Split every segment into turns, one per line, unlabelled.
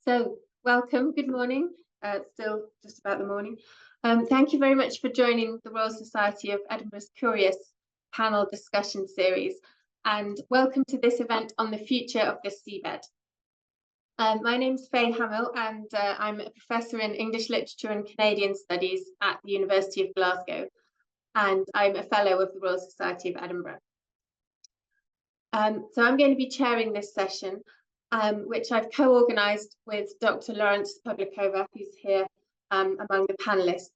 So, welcome, good morning. Still just about the morning. Thank you very much for joining the Royal Society of Edinburgh's Curious panel discussion series, and welcome to this event on the future of the seabed. My name's Faye Hamill, and I'm a professor in English Literature and Canadian Studies at the University of Glasgow, and I'm a fellow of the Royal Society of Edinburgh. So I'm going to be chairing this session, which I've co-organised with Dr. Lawrence Publikova, who's here among the panellists.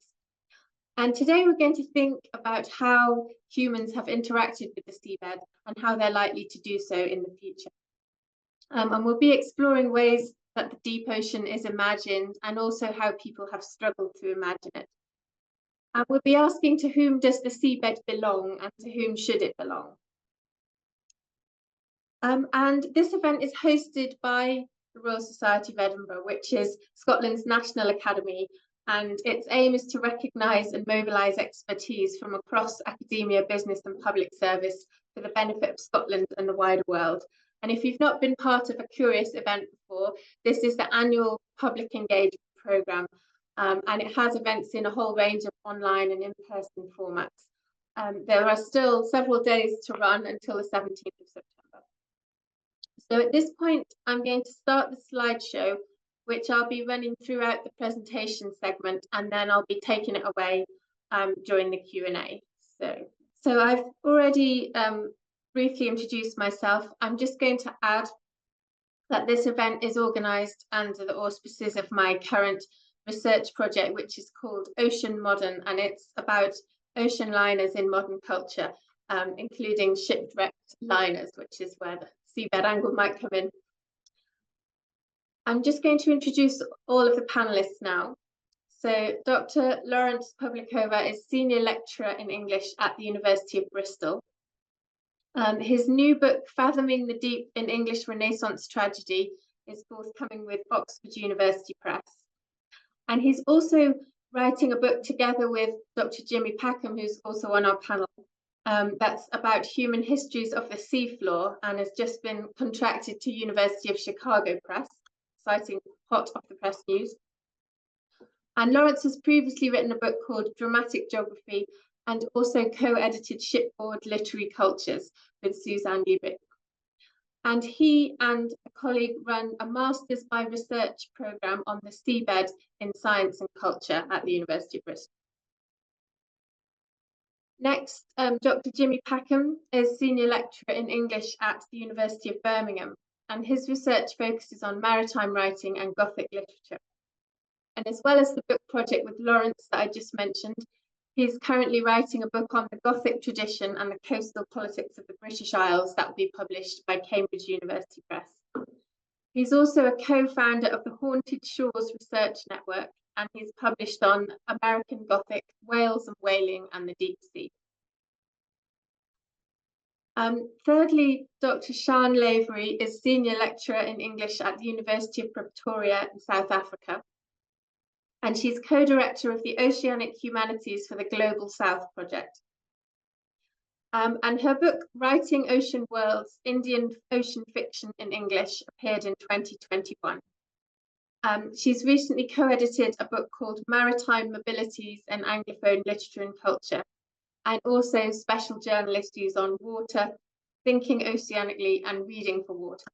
And today we're going to think about how humans have interacted with the seabed and how they're likely to do so in the future. And we'll be exploring ways that the deep ocean is imagined and also how people have struggled to imagine it. And we'll be asking, to whom does the seabed belong and to whom should it belong? And this event is hosted by the Royal Society of Edinburgh, which is Scotland's national academy, and its aim is to recognise and mobilise expertise from across academia, business and public service for the benefit of Scotland and the wider world. And if you've not been part of a Curious event before, this is the annual public engagement programme, and it has events in a whole range of online and in-person formats. There are still several days to run until the 17th of September. So at this point, I'm going to start the slideshow, which I'll be running throughout the presentation segment, and then I'll be taking it away during the Q&A. So I've already briefly introduced myself. I'm just going to add that this event is organised under the auspices of my current research project, which is called Ocean Modern, and it's about ocean liners in modern culture, including shipwrecked liners, which is where the seabed angle might come in. I'm just going to introduce all of the panellists now. So Dr. Lawrence Publikova is Senior Lecturer in English at the University of Bristol. His new book, Fathoming the Deep in English Renaissance Tragedy, is forthcoming with Oxford University Press. And he's also writing a book together with Dr. Jimmy Packham, who's also on our panel, that's about human histories of the seafloor, and has just been contracted to University of Chicago Press, citing hot off the press news. And Lawrence has previously written a book called Dramatic Geography and also co-edited Shipboard Literary Cultures with Suzanne Lubick. And he and a colleague run a Masters by Research programme on the seabed in science and culture at the University of Bristol. Next, Dr. Jimmy Packham is Senior Lecturer in English at the University of Birmingham, and his research focuses on maritime writing and Gothic literature. And as well as the book project with Lawrence that I just mentioned, he's currently writing a book on the Gothic tradition and the coastal politics of the British Isles that will be published by Cambridge University Press. He's also a co-founder of the Haunted Shores Research Network, and he's published on American Gothic, Wales and whaling, and the deep sea. Thirdly, Dr. Sian Lavery is Senior Lecturer in English at the University of Pretoria in South Africa. And she's co-director of the Oceanic Humanities for the Global South Project. And her book, Writing Ocean Worlds, Indian Ocean Fiction in English, appeared in 2021. She's recently co-edited a book called Maritime Mobilities and Anglophone Literature and Culture, and also special journal issues on water, thinking oceanically, and reading for water.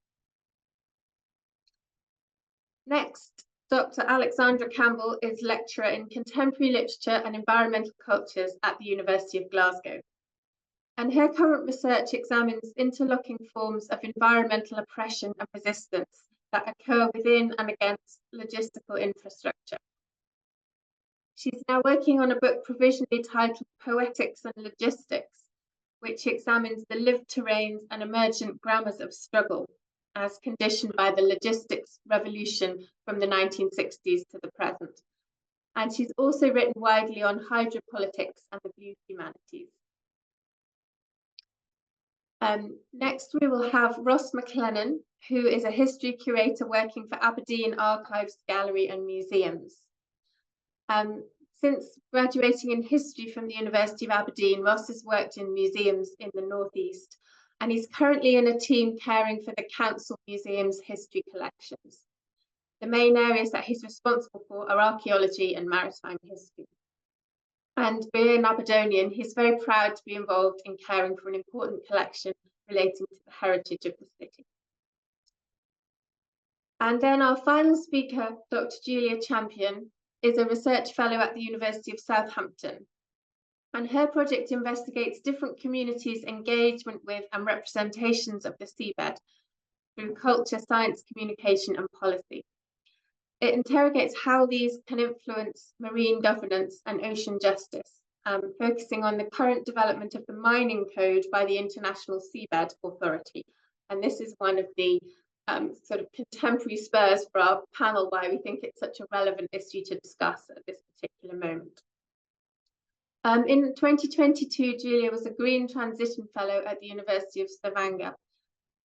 Next, Dr. Alexandra Campbell is lecturer in contemporary literature and environmental cultures at the University of Glasgow. And her current research examines interlocking forms of environmental oppression and resistance that occur within and against logistical infrastructure. She's now working on a book provisionally titled Poetics and Logistics, which examines the lived terrains and emergent grammars of struggle as conditioned by the logistics revolution from the 1960s to the present. And she's also written widely on hydropolitics and the blue humanities. Next, we will have Ross McLennan, who is a history curator working for Aberdeen Archives, Gallery and Museums. Since graduating in history from the University of Aberdeen, Ross has worked in museums in the Northeast, and he's currently in a team caring for the Council Museum's history collections. The main areas that he's responsible for are archaeology and maritime history. And being an Aberdonian, he's very proud to be involved in caring for an important collection relating to the heritage of the city. And then our final speaker, Dr. Julia Champion, is a research fellow at the University of Southampton. And her project investigates different communities' engagement with and representations of the seabed through culture, science, communication, and policy. It interrogates how these can influence marine governance and ocean justice, focusing on the current development of the mining code by the International Seabed Authority. And this is one of the sort of contemporary spurs for our panel, why we think it's such a relevant issue to discuss at this particular moment. In 2022, Julia was a Green Transition Fellow at the University of Stavanger,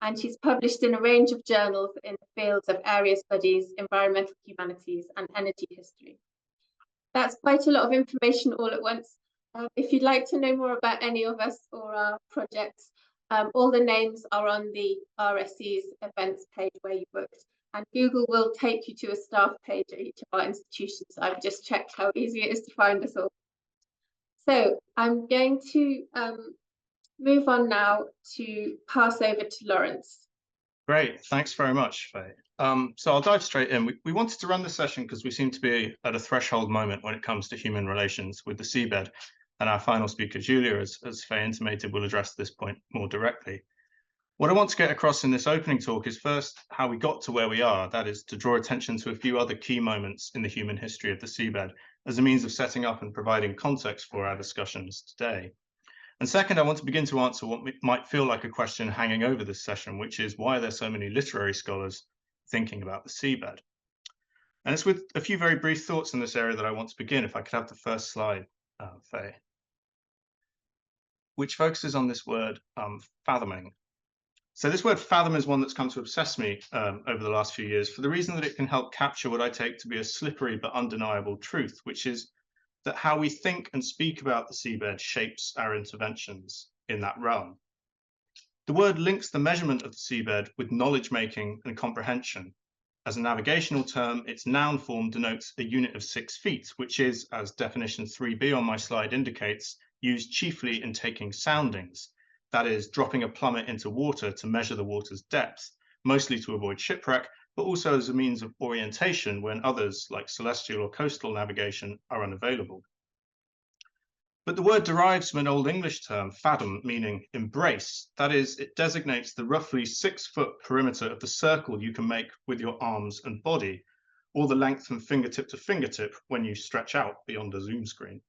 and she's published in a range of journals in the fields of area studies, environmental humanities, and energy history. That's quite a lot of information all at once. If you'd like to know more about any of us or our projects, all the names are on the RSC's events page where you booked, and Google will take you to a staff page at each of our institutions. I've just checked how easy it is to find us all. So I'm going to move on now to pass over to Lawrence.
Great, thanks very much, Faye. So I'll dive straight in. We wanted to run this session because we seem to be at a threshold moment when it comes to human relations with the seabed, and our final speaker, Julia, as Faye intimated, will address this point more directly. What I want to get across in this opening talk is first how we got to where we are, that is to draw attention to a few other key moments in the human history of the seabed as a means of setting up and providing context for our discussions today. And second, I want to begin to answer what might feel like a question hanging over this session, which is why are there so many literary scholars thinking about the seabed? And it's with a few very brief thoughts in this area that I want to begin. If I could have the first slide, Faye, which focuses on this word fathoming. So this word fathom is one that's come to obsess me over the last few years for the reason that it can help capture what I take to be a slippery but undeniable truth, which is that how we think and speak about the seabed shapes our interventions in that realm. The word links the measurement of the seabed with knowledge making and comprehension. As a navigational term, its noun form denotes a unit of 6 feet, which is, as definition 3b on my slide indicates, used chiefly in taking soundings. That is, dropping a plummet into water to measure the water's depth, mostly to avoid shipwreck, but also as a means of orientation when others, like celestial or coastal navigation, are unavailable. But the word derives from an Old English term, fathom, meaning embrace. That is, it designates the roughly 6-foot perimeter of the circle you can make with your arms and body, or the length from fingertip to fingertip when you stretch out beyond a Zoom screen.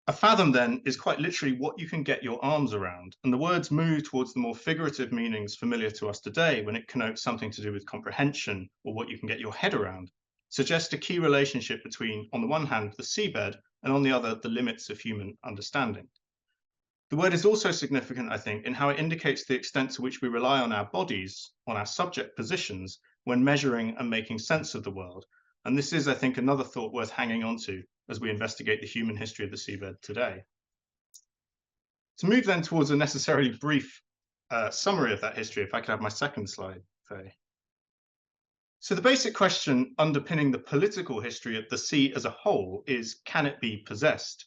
A fathom, then, is quite literally what you can get your arms around, and the words move towards the more figurative meanings familiar to us today when it connotes something to do with comprehension or what you can get your head around, suggest a key relationship between, on the one hand, the seabed, and on the other, the limits of human understanding. The word is also significant, I think, in how it indicates the extent to which we rely on our bodies, on our subject positions, when measuring and making sense of the world. And this is, I think, another thought worth hanging on to as we investigate the human history of the seabed today. To move then towards a necessarily brief summary of that history, if I could have my second slide, Faye. So the basic question underpinning the political history of the sea as a whole is, can it be possessed?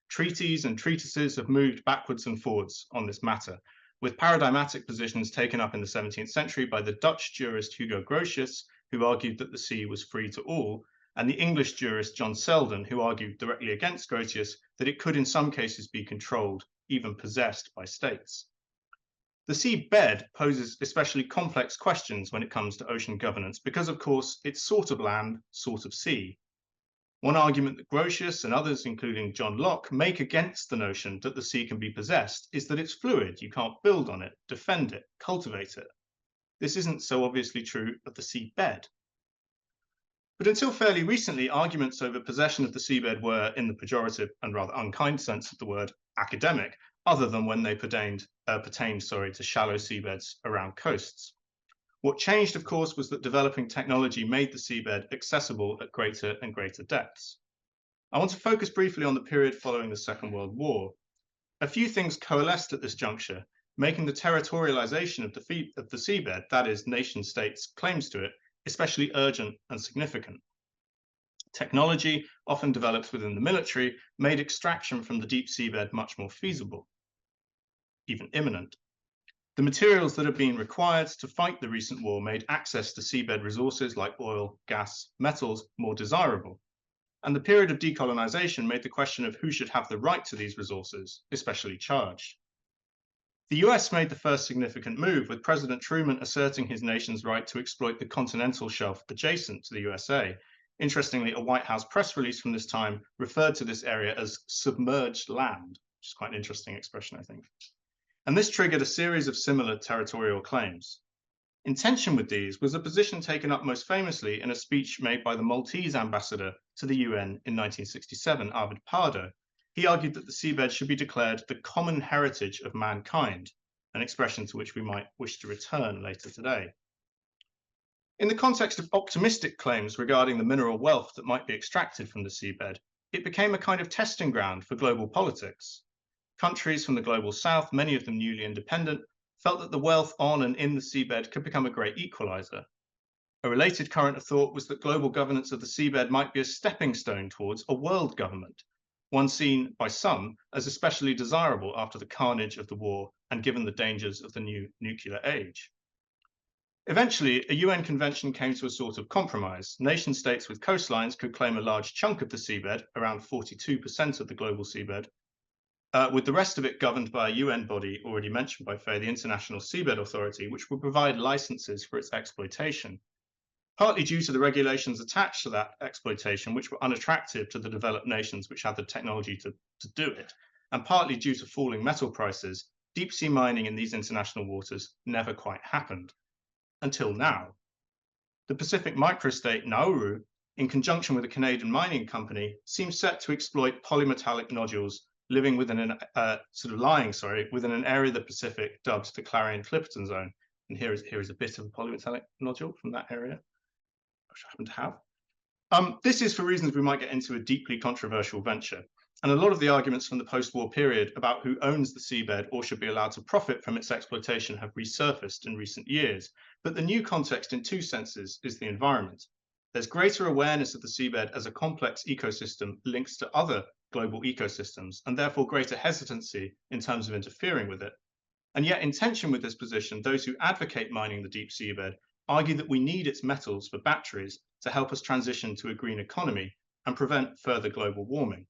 Treaties and treatises have moved backwards and forwards on this matter, with paradigmatic positions taken up in the 17th century by the Dutch jurist Hugo Grotius, who argued that the sea was free to all, and the English jurist John Selden, who argued directly against Grotius that it could in some cases be controlled, even possessed by states. The seabed poses especially complex questions when it comes to ocean governance because, of course, it's sort of land, sort of sea. One argument that Grotius and others, including John Locke, make against the notion that the sea can be possessed is that it's fluid. You can't build on it, defend it, cultivate it. This isn't so obviously true of the seabed. But until fairly recently, arguments over possession of the seabed were, in the pejorative and rather unkind sense of the word, academic, other than when they pertained to shallow seabeds around coasts. What changed, of course, was that developing technology made the seabed accessible at greater and greater depths. I want to focus briefly on the period following the Second World War. A few things coalesced at this juncture, making the territorialization of the seabed, that is, nation states' claims to it, especially urgent and significant. Technology, often developed within the military, made extraction from the deep seabed much more feasible, even imminent. The materials that had been required to fight the recent war made access to seabed resources like oil, gas, metals more desirable. And the period of decolonization made the question of who should have the right to these resources especially charged. The US made the first significant move, with President Truman asserting his nation's right to exploit the continental shelf adjacent to the USA. Interestingly, a White House press release from this time referred to this area as submerged land, which is quite an interesting expression, I think. And this triggered a series of similar territorial claims. In tension with these was a position taken up most famously in a speech made by the Maltese ambassador to the UN in 1967, Arvid Pardo. He argued that the seabed should be declared the common heritage of mankind, an expression to which we might wish to return later today. In the context of optimistic claims regarding the mineral wealth that might be extracted from the seabed, it became a kind of testing ground for global politics. Countries from the global south, many of them newly independent, felt that the wealth on and in the seabed could become a great equalizer. A related current of thought was that global governance of the seabed might be a stepping stone towards a world government, one seen by some as especially desirable after the carnage of the war and given the dangers of the new nuclear age. Eventually, a UN convention came to a sort of compromise. Nation states with coastlines could claim a large chunk of the seabed, around 42% of the global seabed, with the rest of it governed by a UN body already mentioned by Faye, the International Seabed Authority, which would provide licenses for its exploitation. Partly due to the regulations attached to that exploitation, which were unattractive to the developed nations which had the technology to do it, and partly due to falling metal prices, deep sea mining in these international waters never quite happened, until now. The Pacific microstate Nauru, in conjunction with a Canadian mining company, seems set to exploit polymetallic nodules living within within an area of the Pacific dubbed the Clarion-Clipperton Zone. And here is a bit of a polymetallic nodule from that area, which I happen to have. This is for reasons we might get into a deeply controversial venture. And a lot of the arguments from the post-war period about who owns the seabed or should be allowed to profit from its exploitation have resurfaced in recent years. But the new context in two senses is the environment. There's greater awareness of the seabed as a complex ecosystem linked to other global ecosystems, and therefore greater hesitancy in terms of interfering with it. And yet, in tension with this position, those who advocate mining the deep seabed argue that we need its metals for batteries to help us transition to a green economy and prevent further global warming.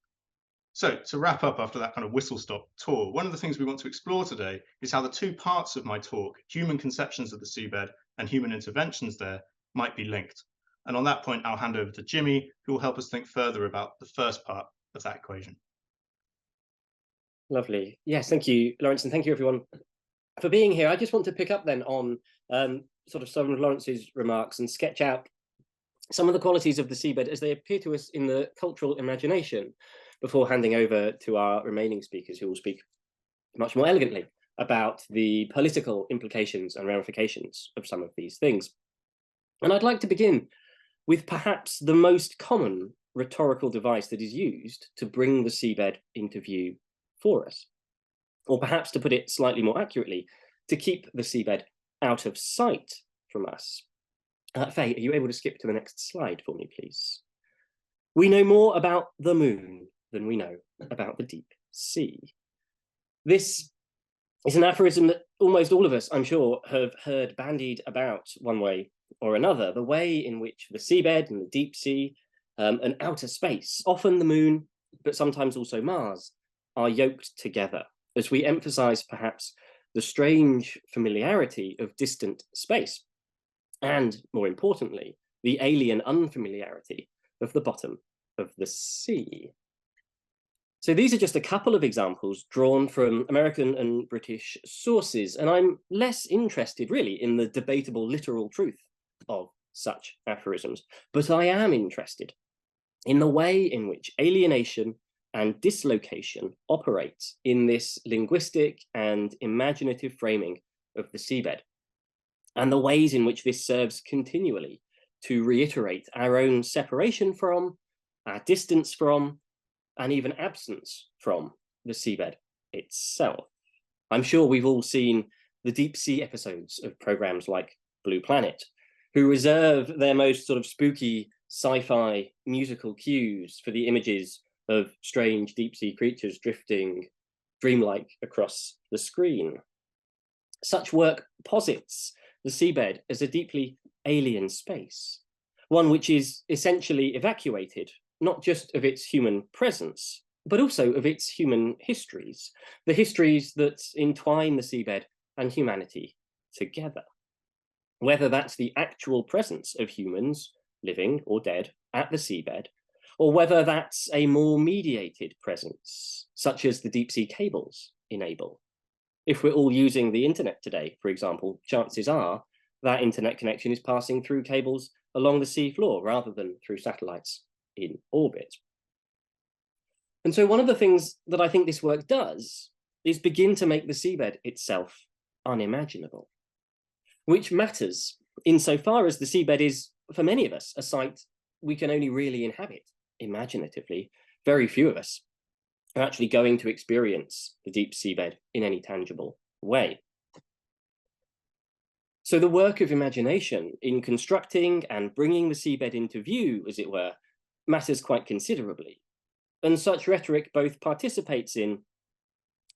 So, to wrap up after that kind of whistle-stop tour, one of the things we want to explore today is how the two parts of my talk, human conceptions of the seabed and human interventions there, might be linked. And on that point, I'll hand over to Jimmy, who will help us think further about the first part of that equation.
Lovely. Yes, thank you, Lawrence, and thank you everyone for being here. I just want to pick up then on sort of some of Lawrence's remarks and sketch out some of the qualities of the seabed as they appear to us in the cultural imagination before handing over to our remaining speakers, who will speak much more elegantly about the political implications and ramifications of some of these things. And I'd like to begin with perhaps the most common rhetorical device that is used to bring the seabed into view for us. Or perhaps, to put it slightly more accurately, to keep the seabed out of sight from us. Faye, are you able to skip to the next slide for me, please? We know more about the moon than we know about the deep sea. This is an aphorism that almost all of us, I'm sure, have heard bandied about one way or another, the way in which the seabed and the deep sea and outer space, often the moon, but sometimes also Mars, are yoked together, as we emphasize perhaps the strange familiarity of distant space, and more importantly, the alien unfamiliarity of the bottom of the sea. So these are just a couple of examples drawn from American and British sources, and I'm less interested really in the debatable literal truth of such aphorisms, but I am interested in the way in which alienation and dislocation operate in this linguistic and imaginative framing of the seabed, and the ways in which this serves continually to reiterate our own separation from, our distance from, and even absence from the seabed itself. I'm sure we've all seen the deep sea episodes of programs like Blue Planet, who reserve their most sort of spooky sci-fi musical cues for the images of strange deep sea creatures drifting dreamlike across the screen. Such work posits the seabed as a deeply alien space, one which is essentially evacuated, not just of its human presence, but also of its human histories, the histories that entwine the seabed and humanity together. Whether that's the actual presence of humans, living or dead, at the seabed, or whether that's a more mediated presence, such as the deep sea cables enable. If we're all using the internet today, for example, chances are that internet connection is passing through cables along the sea floor rather than through satellites in orbit. And so one of the things that I think this work does is begin to make the seabed itself unimaginable, which matters insofar as the seabed is, for many of us, a site we can only really inhabit imaginatively. Very few of us are actually going to experience the deep seabed in any tangible way. So the work of imagination in constructing and bringing the seabed into view, as it were, matters quite considerably. And such rhetoric both participates in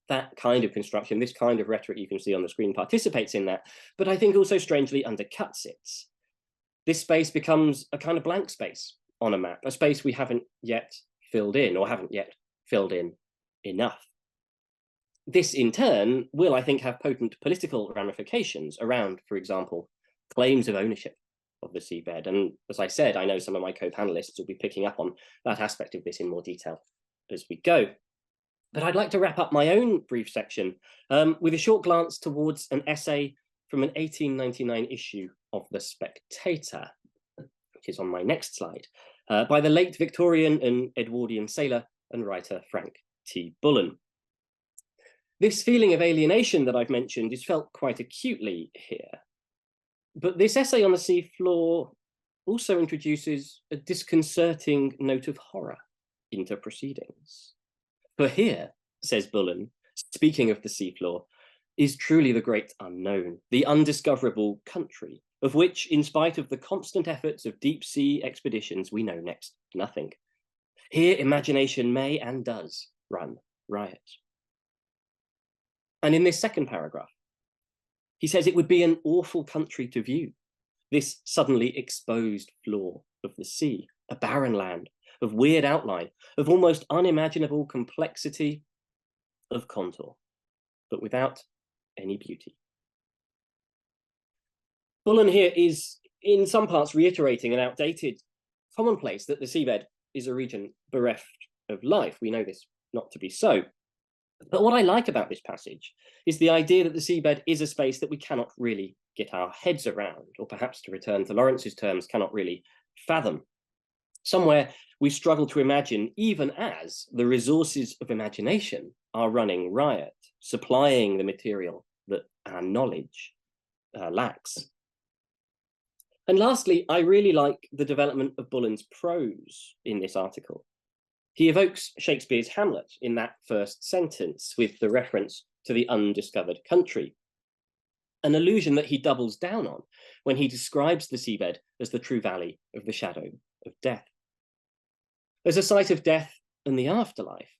that kind of construction, this kind of rhetoric you can see on the screen participates in that, but I think also strangely undercuts it. This space becomes a kind of blank space on a map, a space we haven't yet filled in or haven't yet filled in enough. This in turn will, I think, have potent political ramifications around, for example, claims of ownership of the seabed. And as I said, I know some of my co-panelists will be picking up on that aspect of this in more detail as we go. But I'd like to wrap up my own brief section with a short glance towards an essay from an 1899 issue of The Spectator, which is on my next slide, by the late Victorian and Edwardian sailor and writer Frank T. Bullen. This feeling of alienation that I've mentioned is felt quite acutely here. But this essay on the seafloor also introduces a disconcerting note of horror into proceedings. For here, says Bullen, speaking of the seafloor, is truly the great unknown, the undiscoverable country, of which, in spite of the constant efforts of deep sea expeditions, we know next to nothing. Here, imagination may and does run riot. And in this second paragraph, he says it would be an awful country to view, this suddenly exposed floor of the sea, a barren land of weird outline, of almost unimaginable complexity of contour, but without any beauty. Bullen here is, in some parts, reiterating an outdated commonplace that the seabed is a region bereft of life. We know this not to be so. But what I like about this passage is the idea that the seabed is a space that we cannot really get our heads around, or perhaps, to return to Lawrence's terms, cannot really fathom. Somewhere we struggle to imagine, even as the resources of imagination are running riot, supplying the material that our knowledge lacks. And lastly, I really like the development of Bullen's prose in this article. He evokes Shakespeare's Hamlet in that first sentence with the reference to the undiscovered country, an allusion that he doubles down on when he describes the seabed as the true valley of the shadow of death. As a site of death and the afterlife,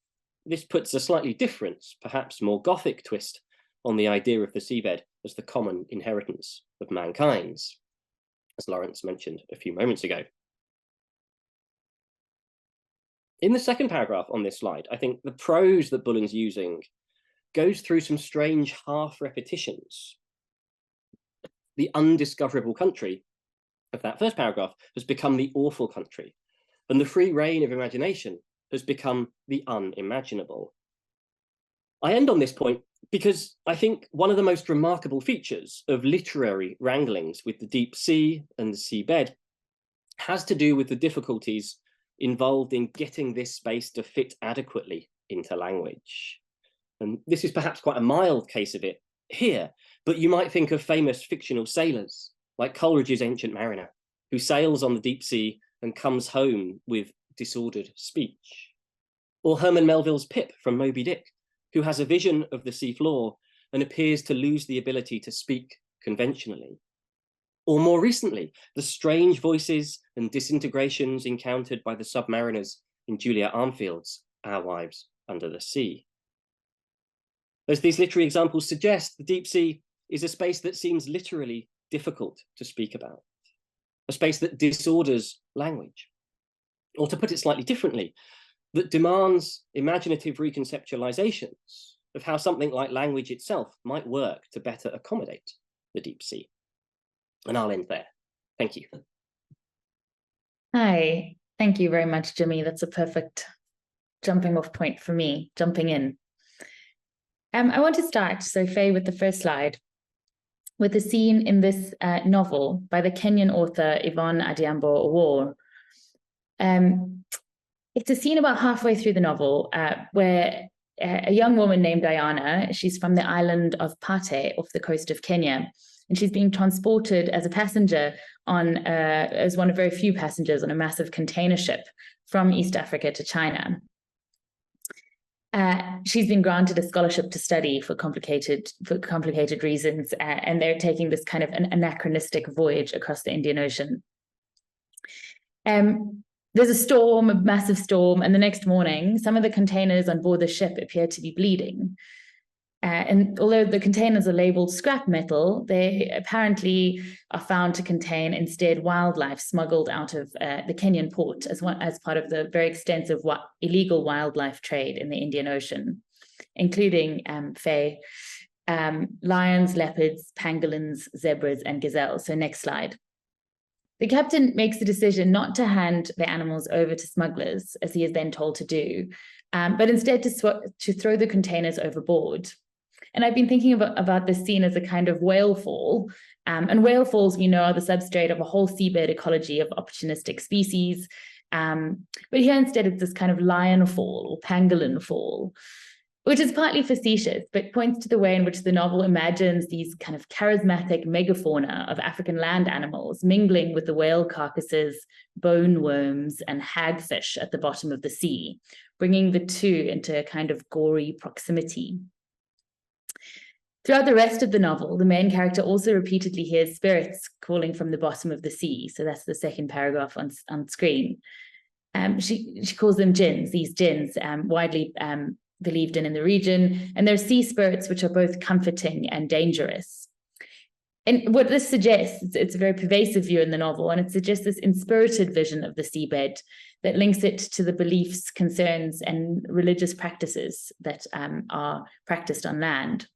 this puts a slightly different, perhaps more Gothic twist on the idea of the seabed as the common inheritance of mankind, as Lawrence mentioned a few moments ago. In the second paragraph on this slide, I think the prose that Bullen's using goes through some strange half repetitions. The undiscoverable country of that first paragraph has become the awful country, and the free reign of imagination has become the unimaginable. I end on this point because I think one of the most remarkable features of literary wranglings with the deep sea and the seabed has to do with the difficulties involved in getting this space to fit adequately into language. And this is perhaps quite a mild case of it here, but you might think of famous fictional sailors like Coleridge's Ancient Mariner, who sails on the deep sea and comes home with disordered speech. Or Herman Melville's Pip from Moby Dick, who has a vision of the seafloor and appears to lose the ability to speak conventionally. Or more recently, the strange voices and disintegrations encountered by the submariners in Julia Armfield's Our Wives Under the Sea. As these literary examples suggest, the deep sea is a space that seems literally difficult to speak about, a space that disorders language. Or to put it slightly differently, that demands imaginative reconceptualizations of how something like language itself might work to better accommodate the deep sea. And I'll end there. Thank you.
Hi, thank you very much, Jimmy. That's a perfect jumping off point for me, jumping in. I want to start, so Faye, with the first slide, with a scene in this novel by the Kenyan author Yvonne Adhiambo Owuor. It's a scene about halfway through the novel where a young woman named Diana, she's from the island of Pate off the coast of Kenya, and she's being transported as a passenger on, as one of very few passengers on a massive container ship from East Africa to China. She's been granted a scholarship to study for complicated reasons, and they're taking this kind of an anachronistic voyage across the Indian Ocean. There's a storm, a massive storm, and the next morning, some of the containers on board the ship appear to be bleeding. And although the containers are labeled scrap metal, they apparently are found to contain instead wildlife smuggled out of the Kenyan port as part of the very extensive illegal wildlife trade in the Indian Ocean, including lions, leopards, pangolins, zebras, and gazelles. So next slide. The captain makes the decision not to hand the animals over to smugglers, as he is then told to do, but instead to throw the containers overboard. And I've been thinking about this scene as a kind of whale fall. And whale falls, we know, are the substrate of a whole seabed ecology of opportunistic species. But here instead it's this kind of lion fall or pangolin fall, which is partly facetious, but points to the way in which the novel imagines these kind of charismatic megafauna of African land animals mingling with the whale carcasses, bone worms, and hagfish at the bottom of the sea, bringing the two into a kind of gory proximity. Throughout the rest of the novel, the main character also repeatedly hears spirits calling from the bottom of the sea. So that's the second paragraph on screen. She calls them jinns, these jinns, widely believed in the region, and they're sea spirits which are both comforting and dangerous. And what this suggests, it's a very pervasive view in the novel, and it suggests this inspirited vision of the seabed that links it to the beliefs, concerns, and religious practices that are practiced on land.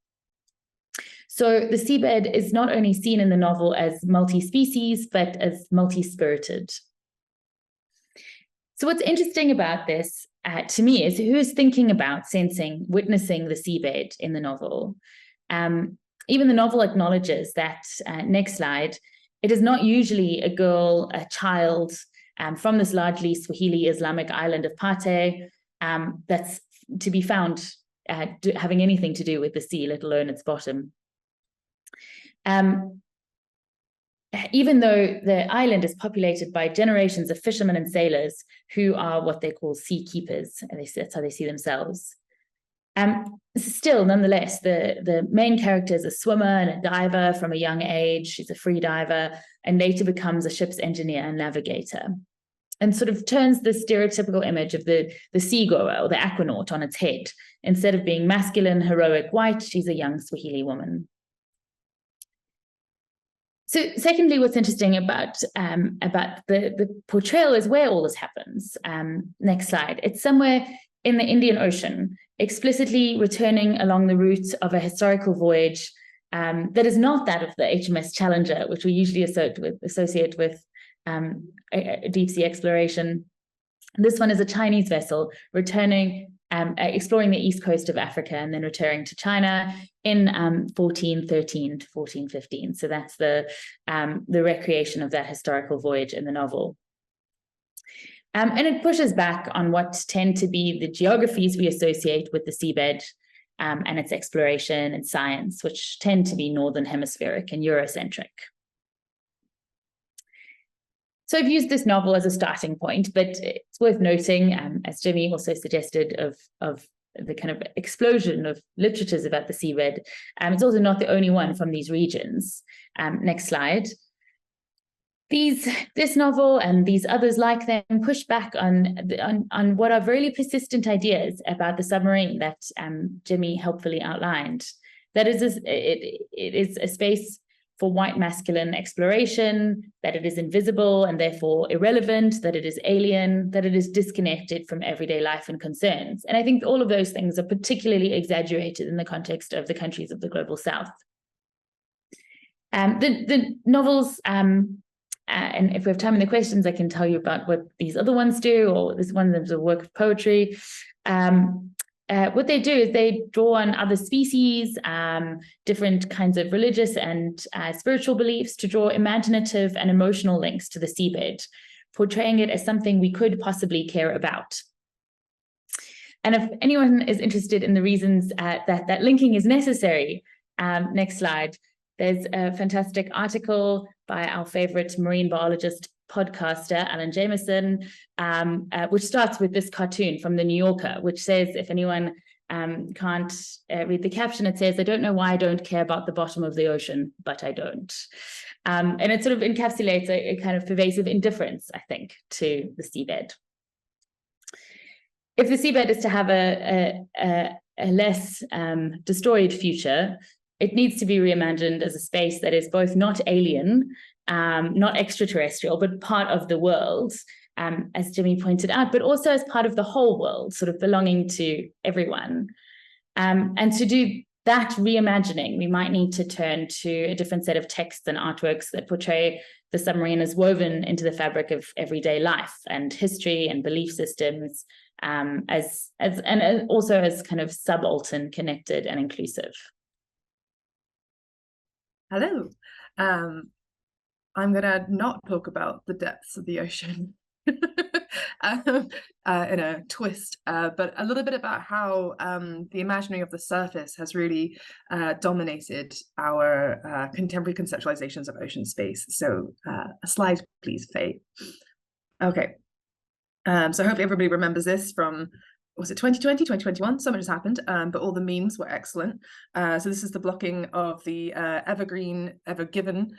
So the seabed is not only seen in the novel as multi-species, but as multi-spirited. So what's interesting about this, to me, is who is thinking about witnessing the seabed in the novel. Even the novel acknowledges that, next slide, it is not usually a girl, a child from this largely Swahili Islamic island of Pate that's to be found having anything to do with the sea, let alone its bottom. Even though the island is populated by generations of fishermen and sailors who are what they call sea keepers, and that's how they see themselves. Still, nonetheless, the main character is a swimmer and a diver from a young age. She's a free diver and later becomes a ship's engineer and navigator, and sort of turns the stereotypical image of the seagoer or the aquanaut on its head. Instead of being masculine, heroic, white, she's a young Swahili woman. So secondly, what's interesting about the portrayal is where all this happens. Next slide. It's somewhere in the Indian Ocean, explicitly returning along the route of a historical voyage that is not that of the HMS Challenger, which we usually associate with deep sea exploration. This one is a Chinese vessel returning, exploring the east coast of Africa and then returning to China in 1413 to 1415. So that's the recreation of that historical voyage in the novel. And it pushes back on what tend to be the geographies we associate with the seabed and its exploration and science, which tend to be Northern Hemispheric and Eurocentric. So I've used this novel as a starting point, but it's worth noting, as Jimmy also suggested, of the kind of explosion of literatures about the seabed. It's also not the only one from these regions. Next slide. This novel and these others like them push back on what are really persistent ideas about the submarine that Jimmy helpfully outlined. That it is a space for white masculine exploration, that it is invisible and therefore irrelevant, that it is alien, that it is disconnected from everyday life and concerns. And I think all of those things are particularly exaggerated in the context of the countries of the global South. The novels, and if we have time in the questions, I can tell you about what these other ones do, or this one is a work of poetry. What they do is they draw on other species, different kinds of religious and spiritual beliefs to draw imaginative and emotional links to the seabed, portraying it as something we could possibly care about. And if anyone is interested in the reasons that linking is necessary, next slide. There's a fantastic article by our favorite marine biologist podcaster, Alan Jameson, which starts with this cartoon from the New Yorker, which says, if anyone can't read the caption, it says, "I don't know why I don't care about the bottom of the ocean, but I don't." And it sort of encapsulates a kind of pervasive indifference, I think, to the seabed. If the seabed is to have a less destroyed future, it needs to be reimagined as a space that is both not alien, not extraterrestrial, but part of the world, as Jimmy pointed out, but also as part of the whole world, sort of belonging to everyone. And to do that reimagining, we might need to turn to a different set of texts and artworks that portray the submarine as woven into the fabric of everyday life and history and belief systems, and also as kind of subaltern, connected and inclusive.
Hello. I'm going to not talk about the depths of the ocean in a twist, but a little bit about how the imagining of the surface has really dominated our contemporary conceptualizations of ocean space. So a slide, please, Faye. Okay. So hopefully everybody remembers this from, was it 2020, 2021? So much has happened, but all the memes were excellent. So this is the blocking of the Ever Given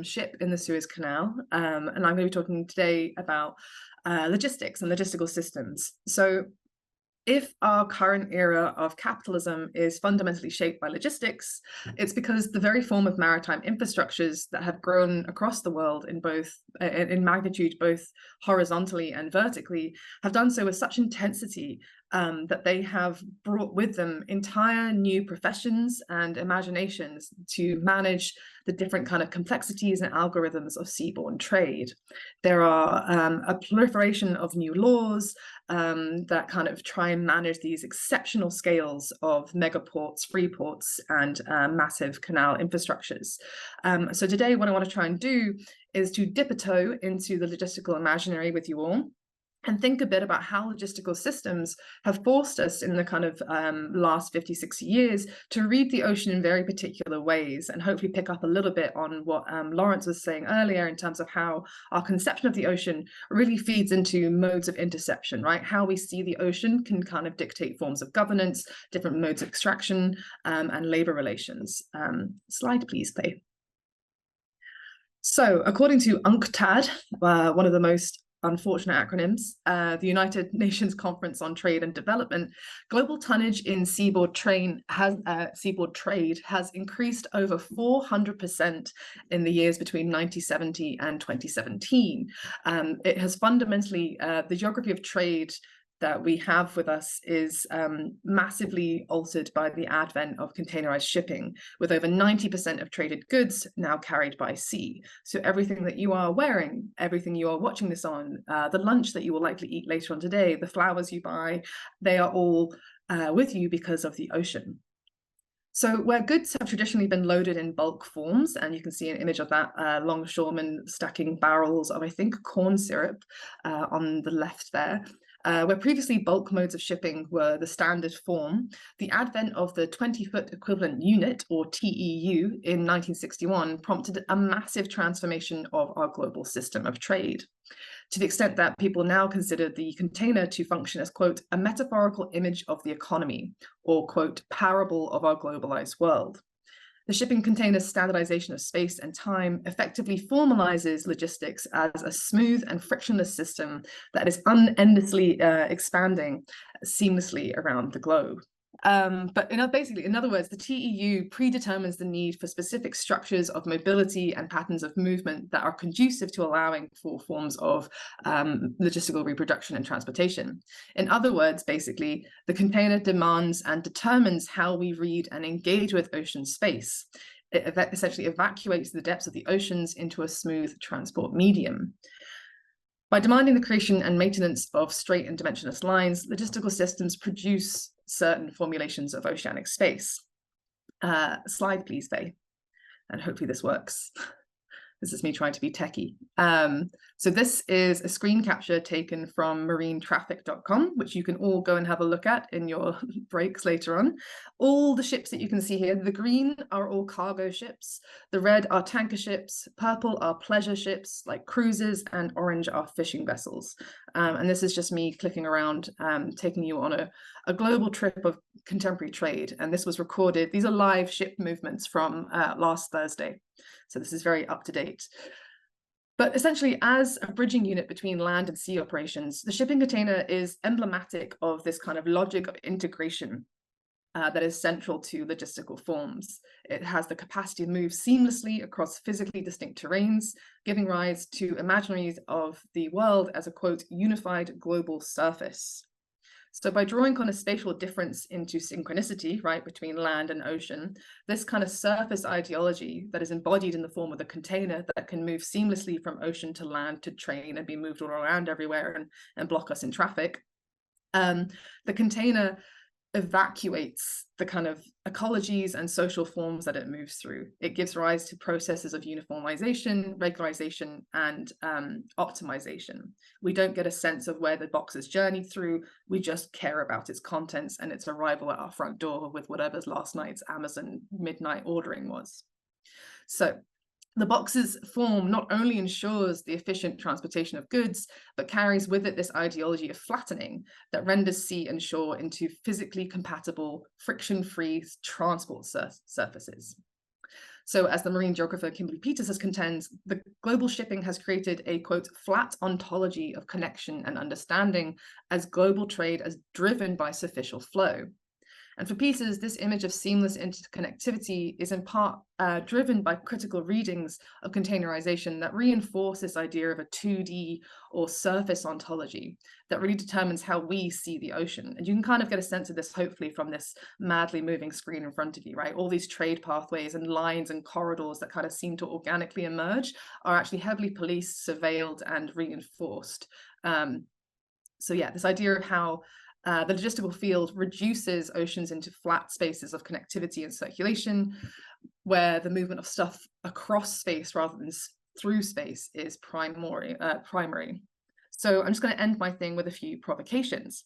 ship in the Suez Canal. And I'm going to be talking today about logistics and logistical systems. So if our current era of capitalism is fundamentally shaped by logistics, it's because the very form of maritime infrastructures that have grown across the world in magnitude, both horizontally and vertically, have done so with such intensity that they have brought with them entire new professions and imaginations to manage the different kind of complexities and algorithms of seaborne trade. There are a proliferation of new laws that kind of try and manage these exceptional scales of megaports, free ports, and massive canal infrastructures. So today, what I want to try and do is to dip a toe into the logistical imaginary with you all, and think a bit about how logistical systems have forced us in the kind of last 50, 60 years to read the ocean in very particular ways, and hopefully pick up a little bit on what Lawrence was saying earlier in terms of how our conception of the ocean really feeds into modes of interception, right? How we see the ocean can kind of dictate forms of governance, different modes of extraction, and labor relations. Slide, please, Faye. So according to UNCTAD, one of the most unfortunate acronyms, the United Nations Conference on Trade and Development, global tonnage in seaboard trade has increased over 400% in the years between 1970 and 2017. It has fundamentally, the geography of trade that we have with us is massively altered by the advent of containerized shipping, with over 90% of traded goods now carried by sea. So everything that you are wearing, everything you are watching this on, the lunch that you will likely eat later on today, the flowers you buy, they are all with you because of the ocean. So where goods have traditionally been loaded in bulk forms, and you can see an image of that longshoreman stacking barrels of, I think, corn syrup on the left there, where previously bulk modes of shipping were the standard form, the advent of the 20-foot equivalent unit, or TEU, in 1961 prompted a massive transformation of our global system of trade, to the extent that people now consider the container to function as, quote, a metaphorical image of the economy, or, quote, parable of our globalized world. The shipping container standardization of space and time effectively formalizes logistics as a smooth and frictionless system that is unendlessly expanding seamlessly around the globe. But basically, in other words, the TEU predetermines the need for specific structures of mobility and patterns of movement that are conducive to allowing for forms of logistical reproduction and transportation. In other words, basically, the container demands and determines how we read and engage with ocean space. It essentially evacuates the depths of the oceans into a smooth transport medium. By demanding the creation and maintenance of straight and dimensionless lines, logistical systems produce certain formulations of oceanic space. Slide, please, Faye. And hopefully this works. This is me trying to be techie. So this is a screen capture taken from marinetraffic.com, which you can all go and have a look at in your breaks later on. All the ships that you can see here, the green are all cargo ships, the red are tanker ships, purple are pleasure ships like cruises, and orange are fishing vessels. And this is just me clicking around, taking you on a global trip of contemporary trade. And this was recorded. These are live ship movements from last Thursday. So this is very up to date. But essentially, as a bridging unit between land and sea operations, the shipping container is emblematic of this kind of logic of integration that is central to logistical forms. It has the capacity to move seamlessly across physically distinct terrains, giving rise to imaginaries of the world as a, quote, unified global surface. So by drawing kind of spatial difference into synchronicity, right, between land and ocean, this kind of surface ideology that is embodied in the form of the container that can move seamlessly from ocean to land to train and be moved all around everywhere and block us in traffic, the container evacuates the kind of ecologies and social forms that it moves through. It gives rise to processes of uniformization, regularization, and optimization. We don't get a sense of where the box is journeyed through. We just care about its contents and its arrival at our front door with whatever's last night's Amazon midnight ordering was. So the box's form not only ensures the efficient transportation of goods, but carries with it this ideology of flattening that renders sea and shore into physically compatible, friction-free transport surfaces. So as the marine geographer Kimberly Peters contends, the global shipping has created a, quote, flat ontology of connection and understanding as global trade as driven by sufficient flow. And for Peters, this image of seamless interconnectivity is in part driven by critical readings of containerization that reinforce this idea of a 2D or surface ontology that really determines how we see the ocean. And you can kind of get a sense of this, hopefully, from this madly moving screen in front of you, right? All these trade pathways and lines and corridors that kind of seem to organically emerge are actually heavily policed, surveilled, and reinforced. So yeah, this idea of how the logistical field reduces oceans into flat spaces of connectivity and circulation, where the movement of stuff across space rather than through space is primary. So I'm just going to end my thing with a few provocations.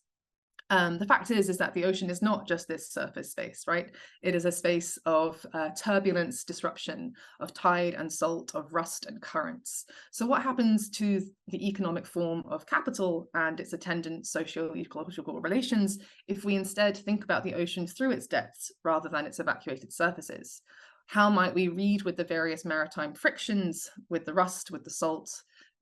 The fact is that the ocean is not just this surface space, right? It is a space of turbulence, disruption, of tide and salt, of rust and currents. So what happens to the economic form of capital and its attendant socio-ecological relations if we instead think about the ocean through its depths rather than its evacuated surfaces? How might we read with the various maritime frictions, with the rust, with the salt,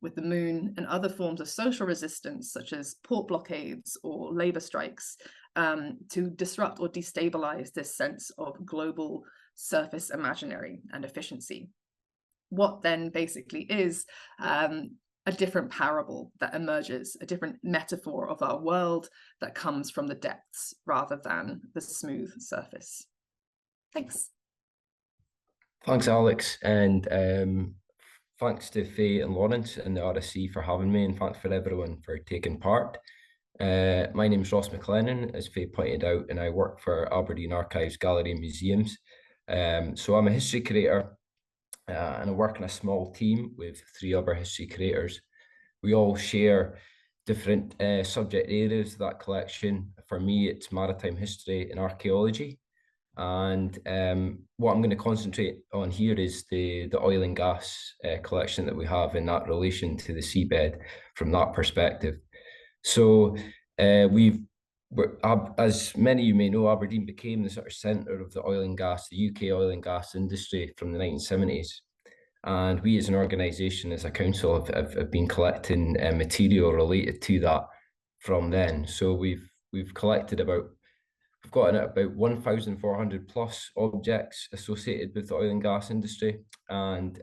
with the moon, and other forms of social resistance, such as port blockades or labor strikes, to disrupt or destabilize this sense of global surface imaginary and efficiency? What then basically is a different parable that emerges, a different metaphor of our world that comes from the depths rather than the smooth surface. Thanks.
Thanks, Alex, and thanks to Faye and Lawrence and the RSC for having me, and thanks for everyone for taking part. My name is Ross McLennan, as Faye pointed out, and I work for Aberdeen Archives, Gallery and Museums. So I'm a history curator, and I work in a small team with 3 other history curators. We all share different subject areas of that collection. For me, it's maritime history and archaeology. And what I'm going to concentrate on here is the oil and gas collection that we have in that relation to the seabed from that perspective. So we've as many of you may know, Aberdeen became the sort of centre of the oil and gas, the UK oil and gas industry from the 1970s. And we as an organisation, as a council, have been collecting material related to that from then. So we've collected we've gotten about 1,400 plus objects associated with the oil and gas industry. And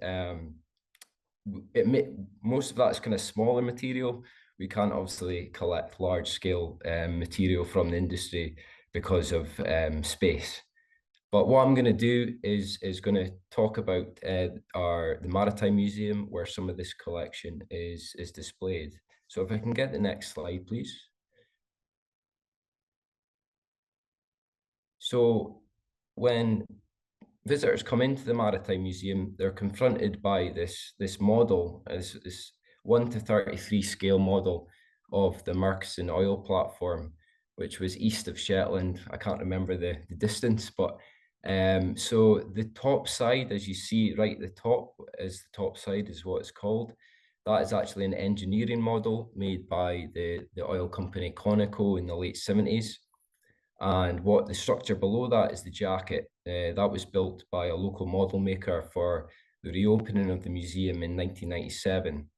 most of that is kind of smaller material. We can't obviously collect large scale material from the industry because of space. But what I'm going to do is going to talk about the Maritime Museum, where some of this collection is displayed. So if I can get the next slide, please. So when visitors come into the Maritime Museum, they're confronted by this model, this 1:33 scale model of the Murchison oil platform, which was east of Shetland. I can't remember the distance, but so the top side, as you see right at the top, is the top side is what it's called. That is actually an engineering model made by the oil company Conoco in the late 70s. And what the structure below that is the jacket. That was built by a local model maker for the reopening of the museum in 1997.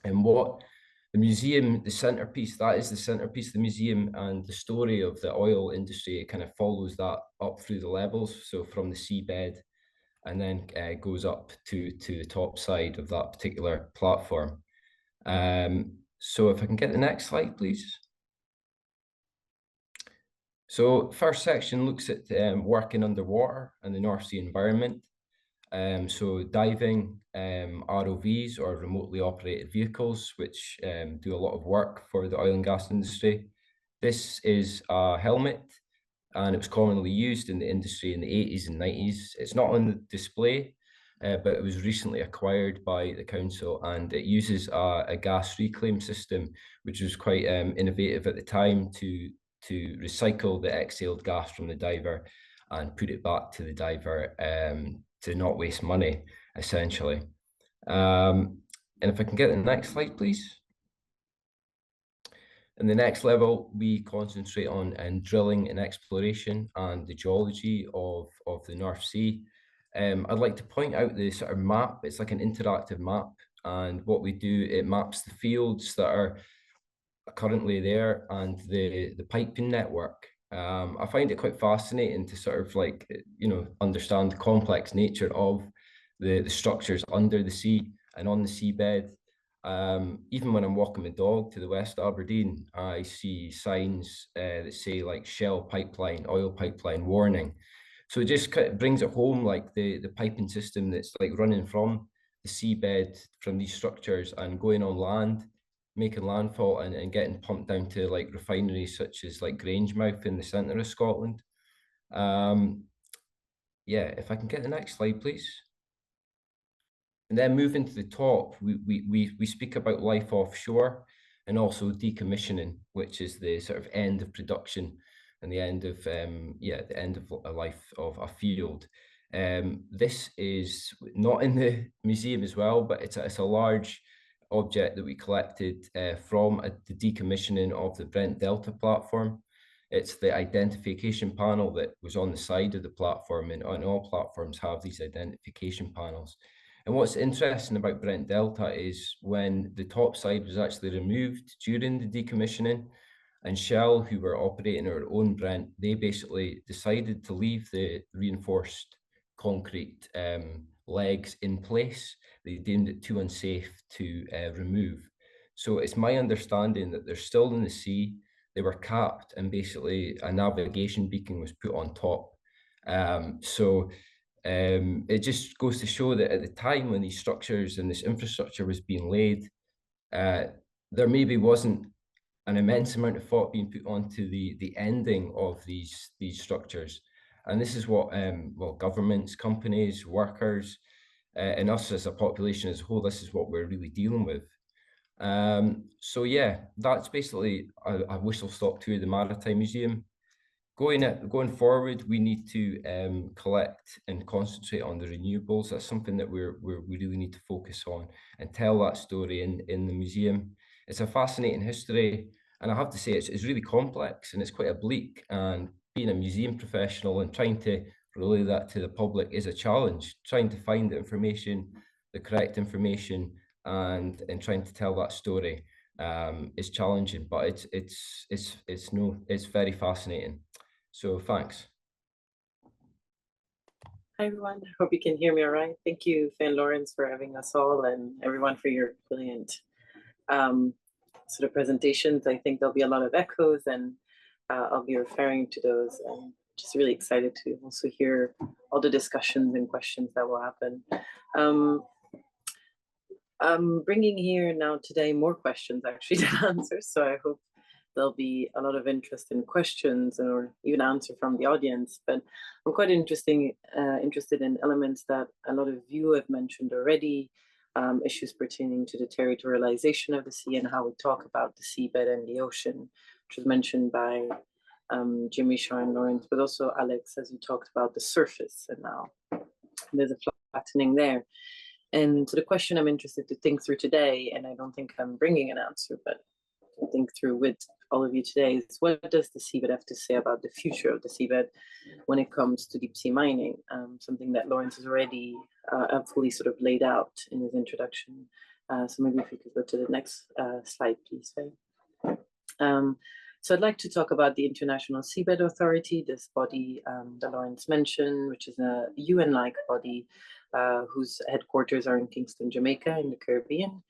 And what the museum, the centerpiece, that is the centerpiece of the museum, and the story of the oil industry, it kind of follows that up through the levels. So from the seabed, and then goes up to the top side of that particular platform. So if I can get the next slide, please. So first section looks at working underwater and the North Sea environment. So diving, ROVs, or remotely operated vehicles, which do a lot of work for the oil and gas industry. This is a helmet, and it was commonly used in the industry in the 80s and 90s. It's not on the display, but it was recently acquired by the council, and it uses a gas reclaim system, which was quite innovative at the time to recycle the exhaled gas from the diver and put it back to the diver to not waste money, essentially. And if I can get the next slide, please. In the next level, we concentrate on drilling and exploration and the geology of the North Sea. I'd like to point out the sort of map. It's like an interactive map, and what we do, it maps the fields that are currently there and the piping network. I find it quite fascinating to sort of like, understand the complex nature of the structures under the sea and on the seabed. Even when I'm walking my dog to the west of Aberdeen, I see signs that say like Shell pipeline, oil pipeline warning. So it just kind of brings it home, like the piping system that's like running from the seabed from these structures and going on land, making landfall and getting pumped down to like refineries such as like Grangemouth in the centre of Scotland. Yeah, if I can get the next slide, please. And then moving to the top, we speak about life offshore and also decommissioning, which is the sort of end of production and the end of the end of a life of a field. This is not in the museum as well, but it's a large object that we collected from the decommissioning of the Brent Delta platform. It's the identification panel that was on the side of the platform, and all platforms have these identification panels. And what's interesting about Brent Delta is when the top side was actually removed during the decommissioning, and Shell, who were operating our own Brent, they basically decided to leave the reinforced concrete legs in place. They deemed it too unsafe to remove. So it's my understanding that they're still in the sea. They were capped, and basically a navigation beacon was put on top. It just goes to show that at the time when these structures and this infrastructure was being laid, there maybe wasn't an immense amount of thought being put onto the ending of these structures. And this is what governments, companies, workers, and us as a population as a whole, this is what we're really dealing with. So yeah, that's basically a whistle-stop tour of the Maritime Museum. Going forward, we need to collect and concentrate on the renewables. That's something that we really need to focus on and tell that story in the museum. It's a fascinating history, And I have to say, it's really complex and it's quite oblique. And being a museum professional and trying to relay that to the public is a challenge. Trying to find the information, the correct information, and trying to tell that story is challenging. But it's very fascinating. So thanks.
Hi everyone, hope you can hear me all right. Thank you, Fan Lawrence, for having us all, and everyone for your brilliant sort of presentations. I think there'll be a lot of echoes, and I'll be referring to those. And just really excited to also hear all the discussions and questions that will happen. I'm bringing here now today more questions actually to answer, so I hope there'll be a lot of interest in questions or even answer from the audience. But I'm quite interested in elements that a lot of you have mentioned already, issues pertaining to the territorialization of the sea and how we talk about the seabed and the ocean, which was mentioned by Jimmy, Shaw, and Lawrence, but also Alex, as you talked about the surface, and now there's a flattening there. And so the question I'm interested to think through today, and I don't think I'm bringing an answer, but to think through with all of you today, is what does the seabed have to say about the future of the seabed when it comes to deep sea mining? Something that Lawrence has already fully sort of laid out in his introduction. So maybe if we could go to the next slide, please. So I'd like to talk about the International Seabed Authority, this body that Lawrence mentioned, which is a UN-like body whose headquarters are in Kingston, Jamaica, in the Caribbean.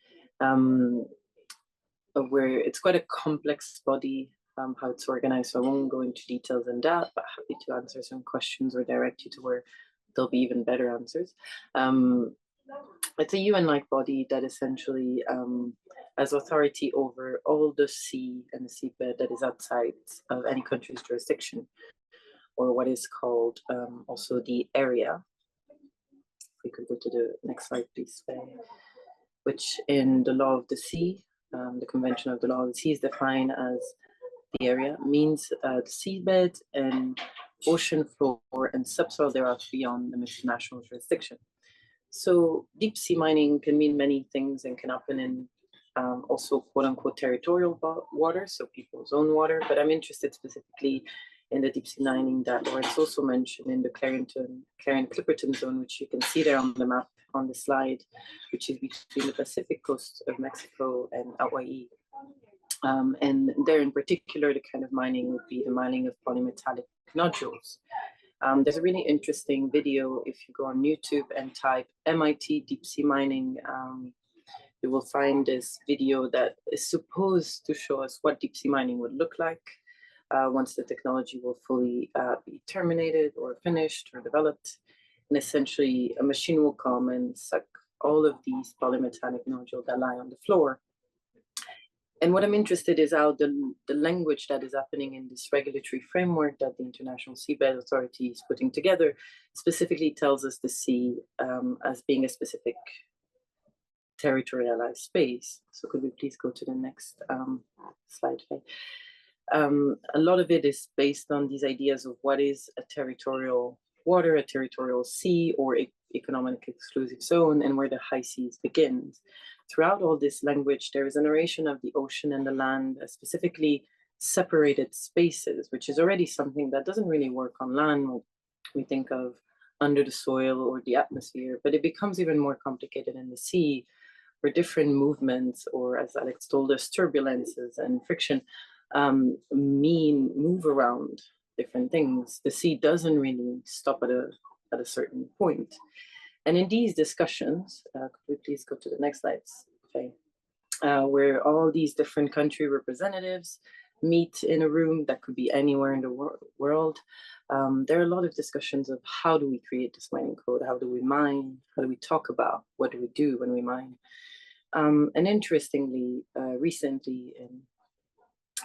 Where it's quite a complex body, how it's organized. So I won't go into details in that, but happy to answer some questions or direct you to where there'll be even better answers. It's a UN-like body that essentially has authority over all the sea and the seabed that is outside of any country's jurisdiction, or what is called also the area. If we could go to the next slide, please. Which in the law of the sea, the Convention of the Law of the Sea is defined as the area, means the seabed and ocean floor and subsoil thereof beyond the national jurisdiction. So deep sea mining can mean many things and can happen in also quote unquote territorial water, so people's own water, but I'm interested specifically in the deep sea mining that Lawrence also mentioned in the Clarion-Clipperton zone, which you can see there on the map on the slide, which is between the Pacific coast of Mexico and Hawaii. And there in particular, the kind of mining would be the mining of polymetallic nodules. There's a really interesting video if you go on YouTube and type MIT deep sea mining. You will find this video that is supposed to show us what deep sea mining would look like once the technology will fully be terminated or finished or developed. And essentially a machine will come and suck all of these polymetallic nodules that lie on the floor. And what I'm interested in is how the language that is happening in this regulatory framework that the International Seabed Authority is putting together specifically tells us the sea as being a specific territorialized space. So could we please go to the next slide? A lot of it is based on these ideas of what is a territorial water, a territorial sea, or economic exclusive zone, and where the high seas begins. Throughout all this language, there is a narration of the ocean and the land as specifically separated spaces, which is already something that doesn't really work on land when we think of under the soil or the atmosphere, but it becomes even more complicated in the sea, where different movements, or as Alex told us, turbulences and friction move around different things. The sea doesn't really stop at a certain point. And in these discussions, could we please go to the next slides? Okay, where all these different country representatives meet in a room that could be anywhere in the world. There are a lot of discussions of how do we create this mining code? How do we mine? How do we talk about what do we do when we mine? And interestingly, recently,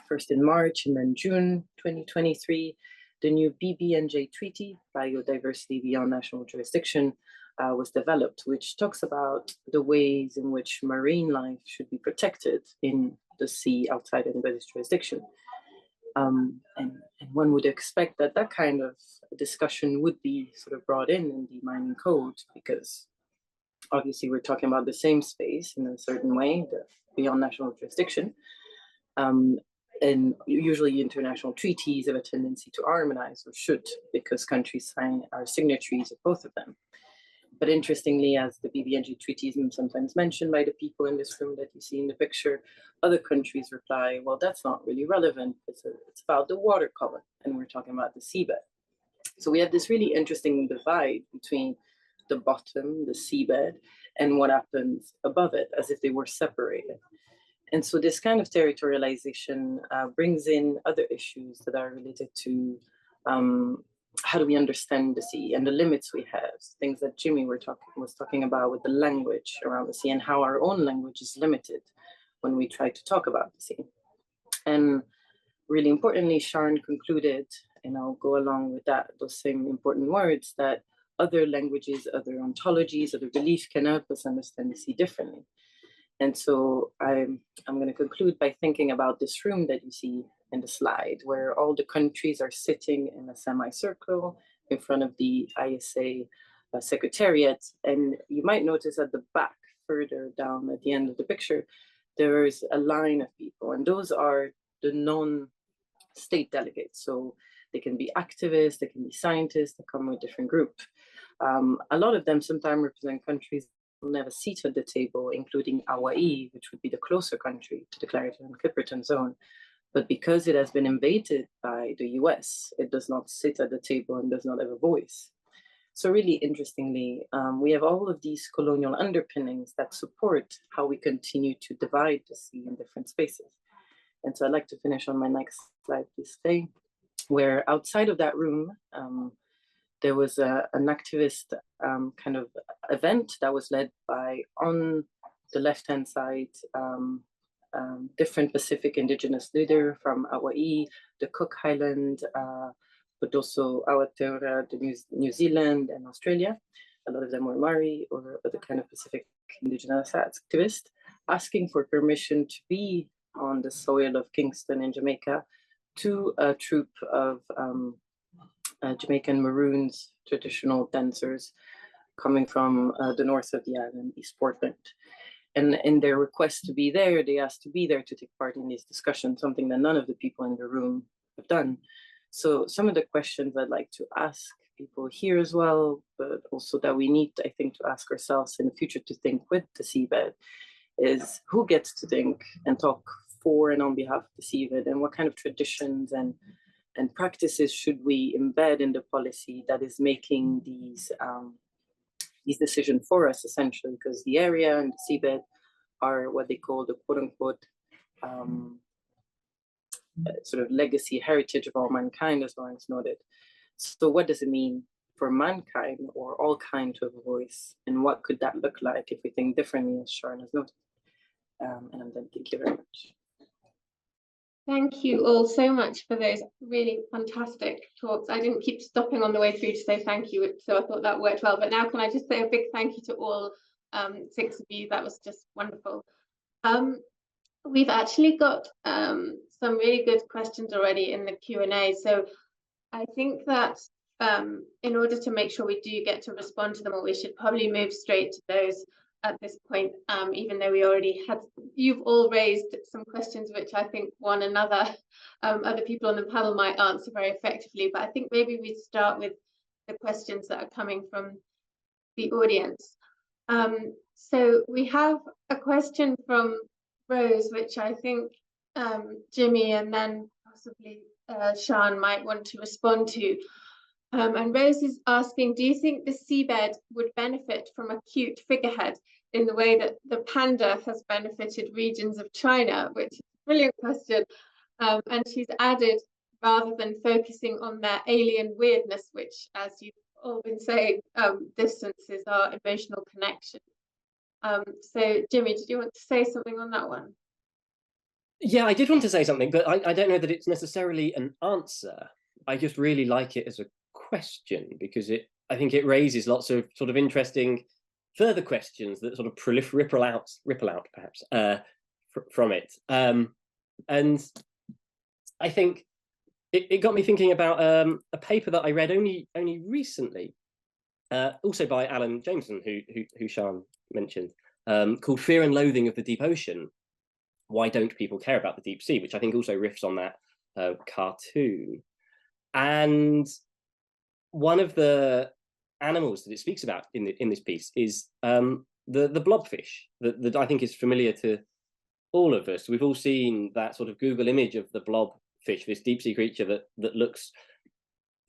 first in March and then June 2023, the new BBNJ Treaty, Biodiversity Beyond National Jurisdiction, was developed, which talks about the ways in which marine life should be protected in the sea outside anybody's jurisdiction. And one would expect that that kind of discussion would be sort of brought in the mining code, because obviously we're talking about the same space in a certain way, the beyond national jurisdiction. And usually international treaties have a tendency to harmonize, or should, because countries are signatories of both of them. But interestingly, as the BBNG treaty is sometimes mentioned by the people in this room that you see in the picture, other countries reply, well, that's not really relevant. It's about the water column, and we're talking about the seabed. So we have this really interesting divide between the bottom, the seabed, and what happens above it, as if they were separated. And so this kind of territorialization brings in other issues that are related to how do we understand the sea and the limits we have, things that Jimmy was talking about with the language around the sea, and how our own language is limited when we try to talk about the sea. And really importantly, Sharon concluded, and I'll go along with that, those same important words, that other languages, other ontologies, other beliefs can help us understand the sea differently. And so I'm going to conclude by thinking about this room that you see in the slide, where all the countries are sitting in a semicircle in front of the ISA Secretariat. And you might notice at the back, further down at the end of the picture, there is a line of people, and those are the non-state delegates. So they can be activists, they can be scientists, they come with different groups. A lot of them sometimes represent countries who never seat at the table, including Hawaii, which would be the closer country to the Clarion and Clipperton Zone. But because it has been invaded by the US, it does not sit at the table and does not have a voice. So really interestingly, we have all of these colonial underpinnings that support how we continue to divide the sea in different spaces. And so I'd like to finish on my next slide, please, Faye, where outside of that room, there was an activist kind of event that was led by, on the left-hand side, different Pacific indigenous leader from Hawaii, the Cook Island, but also Aotearoa, New Zealand and Australia. A lot of them were Maori or other kind of Pacific indigenous activists, asking for permission to be on the soil of Kingston in Jamaica to a troop of Jamaican Maroons, traditional dancers coming from the north of the island, East Portland. And in their request to be there, they asked to be there to take part in these discussions, something that none of the people in the room have done. So some of the questions I'd like to ask people here as well, but also that we need, I think, to ask ourselves in the future to think with the seabed is who gets to think and talk for and on behalf of the seabed, and what kind of traditions and practices should we embed in the policy that is making these decisions for us, essentially, because the area and the seabed are what they call the quote-unquote sort of legacy heritage of all mankind, as Lawrence noted. So what does it mean for mankind or all kind to have a voice? And what could that look like if we think differently, as Sharon has noted? And I'm done. Thank you very much.
Thank you all so much for those really fantastic talks. I didn't keep stopping on the way through to say thank you, so I thought that worked well. But now can I just say a big thank you to all 6 of you? That was just wonderful. We've actually got some really good questions already in the Q&A. So I think that in order to make sure we do get to respond to them all, we should probably move straight to those at this point, even though we already had, you've all raised some questions which I think one another, other people on the panel might answer very effectively, but I think maybe we start with the questions that are coming from the audience. So we have a question from Rose, which I think Jimmy and then possibly Sian might want to respond to. And Rose is asking, do you think the seabed would benefit from a cute figurehead in the way that the panda has benefited regions of China? Which is a brilliant question. And she's added, rather than focusing on their alien weirdness, which, as you've all been saying, distances our emotional connection. So Jimmy, did you want to say something on that one?
Yeah, I did want to say something, but I don't know that it's necessarily an answer. I just really like it as a question because I think it raises lots of sort of interesting further questions that sort of ripple out perhaps from it. And I think it got me thinking about a paper that I read only recently, also by Alan Jameson, who Sian mentioned, called "Fear and Loathing of the Deep Ocean," why don't people care about the deep sea, which I think also riffs on that cartoon. And one of the animals that it speaks about in this piece is the blobfish that I think is familiar to all of us. We've all seen that sort of Google image of the blobfish, this deep sea creature that looks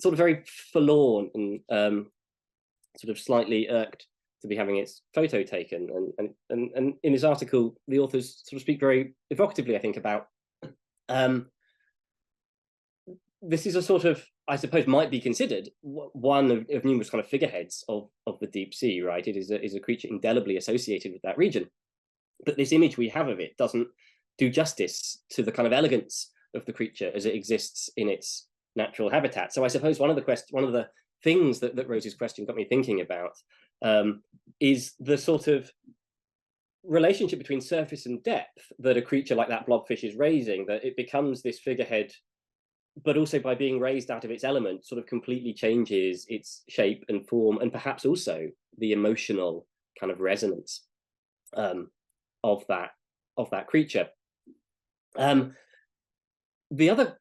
sort of very forlorn and sort of slightly irked to be having its photo taken. And in this article, the authors sort of speak very evocatively, I think, about this is a sort of, I suppose, might be considered one of numerous kind of figureheads of the deep sea, right? It is a creature indelibly associated with that region. But this image we have of it doesn't do justice to the kind of elegance of the creature as it exists in its natural habitat. So I suppose one of the things that Rose's question got me thinking about is the sort of relationship between surface and depth that a creature like that blobfish is raising, that it becomes this figurehead, but also by being raised out of its element, sort of completely changes its shape and form, and perhaps also the emotional kind of resonance of that creature. The other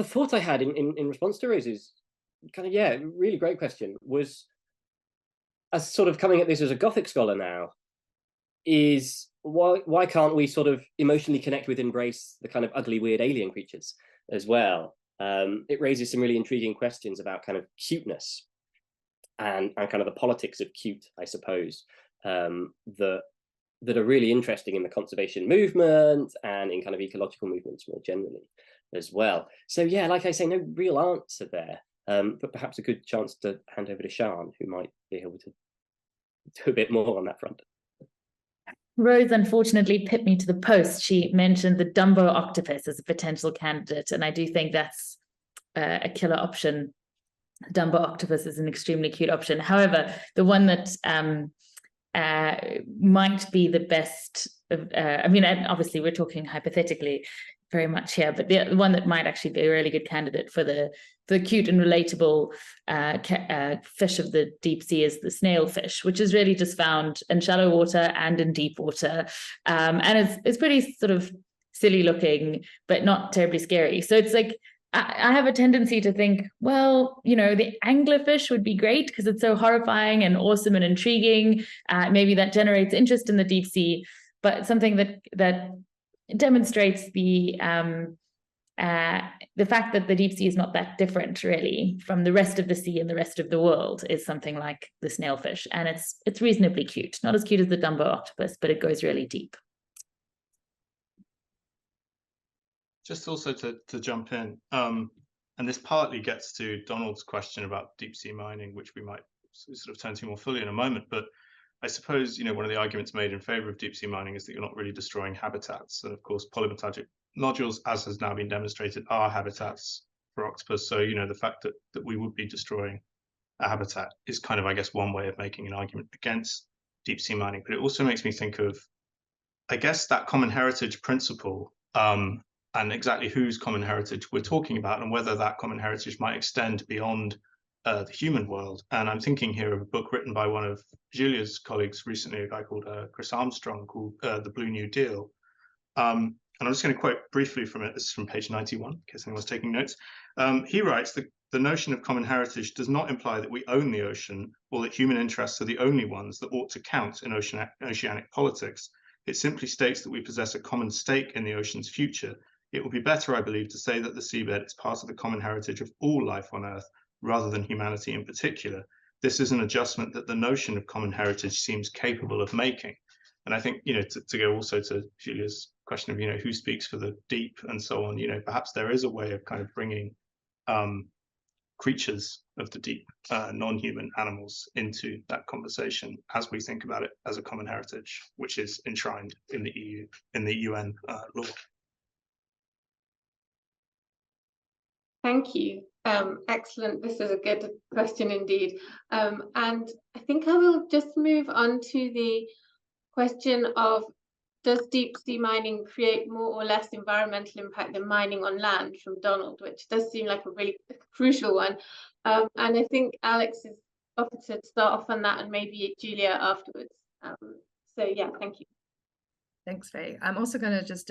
thought I had in response to Rose's kind of, really great question, was, as sort of coming at this as a Gothic scholar now, is why can't we sort of emotionally connect with, embrace the kind of ugly, weird alien creatures as well? It raises some really intriguing questions about kind of cuteness and kind of the politics of cute, I suppose, that are really interesting in the conservation movement and in kind of ecological movements more generally as well. So yeah, like I say, no real answer there, but perhaps a good chance to hand over to Sian, who might be able to do a bit more on that front.
Rose unfortunately pipped me to the post. She mentioned the Dumbo octopus as a potential candidate, and I do think that's a killer option. Dumbo octopus is an extremely cute option. However, the one that might be the best, I mean, obviously we're talking hypothetically very much here, but the one that might actually be a really good candidate for the cute and relatable fish of the deep sea is the snailfish, which is really just found in shallow water and in deep water, and it's pretty sort of silly looking, but not terribly scary. So it's like, I have a tendency to think, well, you know, the anglerfish would be great because it's so horrifying and awesome and intriguing. Maybe that generates interest in the deep sea, but something that demonstrates the fact that the deep sea is not that different really from the rest of the sea and the rest of the world is something like the snailfish, and it's reasonably cute. Not as cute as the Dumbo octopus, but it goes really deep.
Just also to jump in, and this partly gets to Donald's question about deep sea mining, which we might sort of turn to more fully in a moment. But I suppose, you know, one of the arguments made in favor of deep sea mining is that you're not really destroying habitats. And of course, polymetallic nodules, as has now been demonstrated, are habitats for octopus. So, you know, the fact that we would be destroying a habitat is kind of, I guess, one way of making an argument against deep sea mining. But it also makes me think of, I guess, that common heritage principle, and exactly whose common heritage we're talking about, and whether that common heritage might extend beyond the human world. And I'm thinking here of a book written by one of Julia's colleagues recently, a guy called Chris Armstrong, called The Blue New Deal. And I'm just going to quote briefly from it. This is from page 91, in case anyone's taking notes. He writes, the notion of common heritage does not imply that we own the ocean or that human interests are the only ones that ought to count in oceanic politics. It simply states that we possess a common stake in the ocean's future. It would be better, I believe, to say that the seabed is part of the common heritage of all life on Earth, rather than humanity in particular. This is an adjustment that the notion of common heritage seems capable of making. And I think, you know, to go also to Julia's question of, you know, who speaks for the deep and so on, you know, perhaps there is a way of kind of bringing creatures of the deep, non-human animals into that conversation as we think about it as a common heritage, which is enshrined in the EU, in the UN law.
Thank you. Excellent. This is a good question indeed. And I think I will just move on to the question of, does deep sea mining create more or less environmental impact than mining on land, from Donald, which does seem like a really crucial one. And I think Alex is offered to start off on that, and maybe Julia afterwards. So yeah, thank you.
Thanks, Faye. I'm also going to just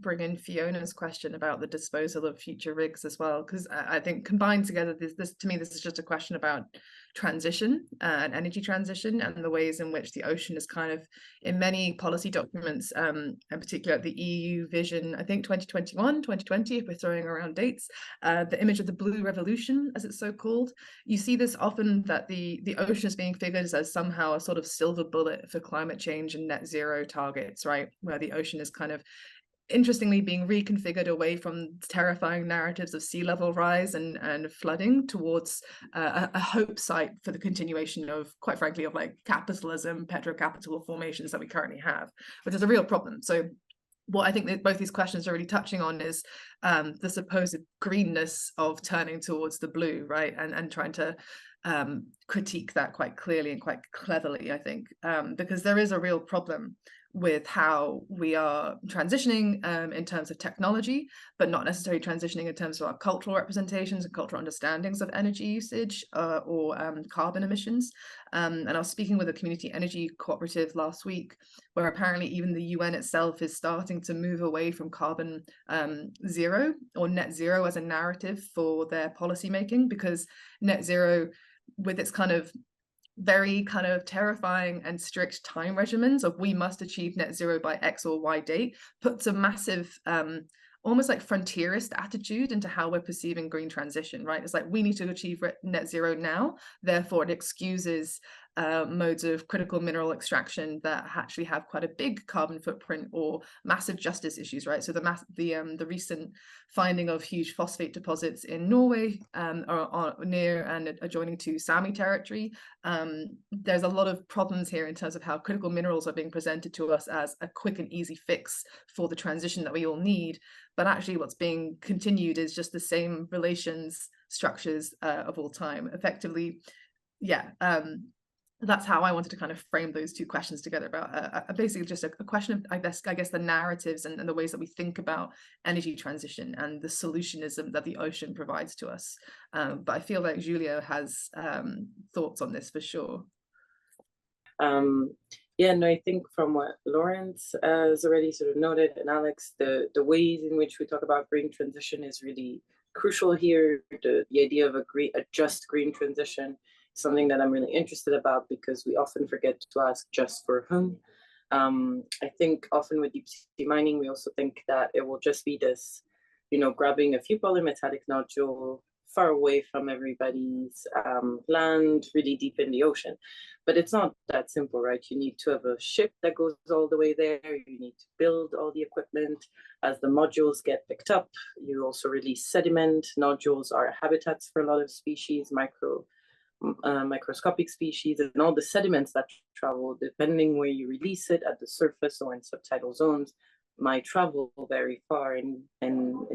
bring in Fiona's question about the disposal of future rigs as well, because I think combined together, this to me, this is just a question about transition and energy transition and the ways in which the ocean is kind of in many policy documents, and particularly the EU vision, I think 2021, 2020, if we're throwing around dates, the image of the blue revolution, as it's so called. You see this often, that the ocean is being figured as somehow a sort of silver bullet for climate change and net zero targets, right? Where the ocean is kind of interestingly being reconfigured away from terrifying narratives of sea level rise and flooding towards a hope site for the continuation of, quite frankly, of like capitalism, petrocapital formations that we currently have, which is a real problem. So what I think that both these questions are really touching on is the supposed greenness of turning towards the blue, right? And trying to critique that quite clearly and quite cleverly, I think, because there is a real problem with how we are transitioning in terms of technology, but not necessarily transitioning in terms of our cultural representations and cultural understandings of energy usage or carbon emissions. And I was speaking with a community energy cooperative last week, where apparently even the UN itself is starting to move away from carbon zero or net zero as a narrative for their policy making, because net zero, with its kind of very kind of terrifying and strict time regimens of we must achieve net zero by X or Y date, puts a massive almost like frontierist attitude into how we're perceiving green transition, right? It's like we need to achieve net zero now, therefore it excuses modes of critical mineral extraction that actually have quite a big carbon footprint or massive justice issues, right? So the recent finding of huge phosphate deposits in Norway are near and adjoining to Sami territory. There's a lot of problems here in terms of how critical minerals are being presented to us as a quick and easy fix for the transition that we all need. But actually what's being continued is just the same relations structures of all time. Effectively, yeah, that's how I wanted to kind of frame those two questions together, about basically just a question of, I guess the narratives and the ways that we think about energy transition and the solutionism that the ocean provides to us. But I feel like Giulio has thoughts on this for sure.
Yeah, no, I think from what Lawrence has already sort of noted, and Alex, the ways in which we talk about green transition is really crucial here. The idea of a just green transition is something that I'm really interested about, because we often forget to ask just for whom. I think often with deep sea mining, we also think that it will just be this, grabbing a few polymetallic nodule far away from everybody's land, really deep in the ocean. But it's not that simple, right? You need to have a ship that goes all the way there. You need to build all the equipment. As the modules get picked up, you also release sediment. Nodules are habitats for a lot of species, microscopic species, and all the sediments that travel, depending where you release it, at the surface or in subtidal zones, might travel very far, and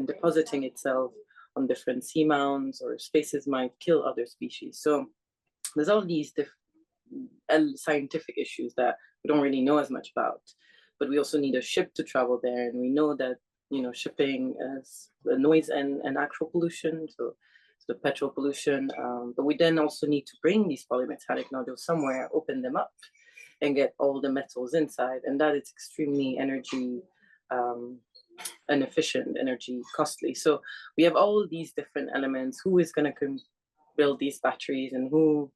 depositing itself on different seamounts or spaces might kill other species. So there's all these different scientific issues that we don't really know as much about, but we also need a ship to travel there, and we know that shipping is the noise and actual pollution, so the petrol pollution, but we then also need to bring these polymetallic nodules somewhere, open them up, and get all the metals inside, and that is extremely energy inefficient, energy costly. So we have all these different elements. Who is going to build these batteries, and who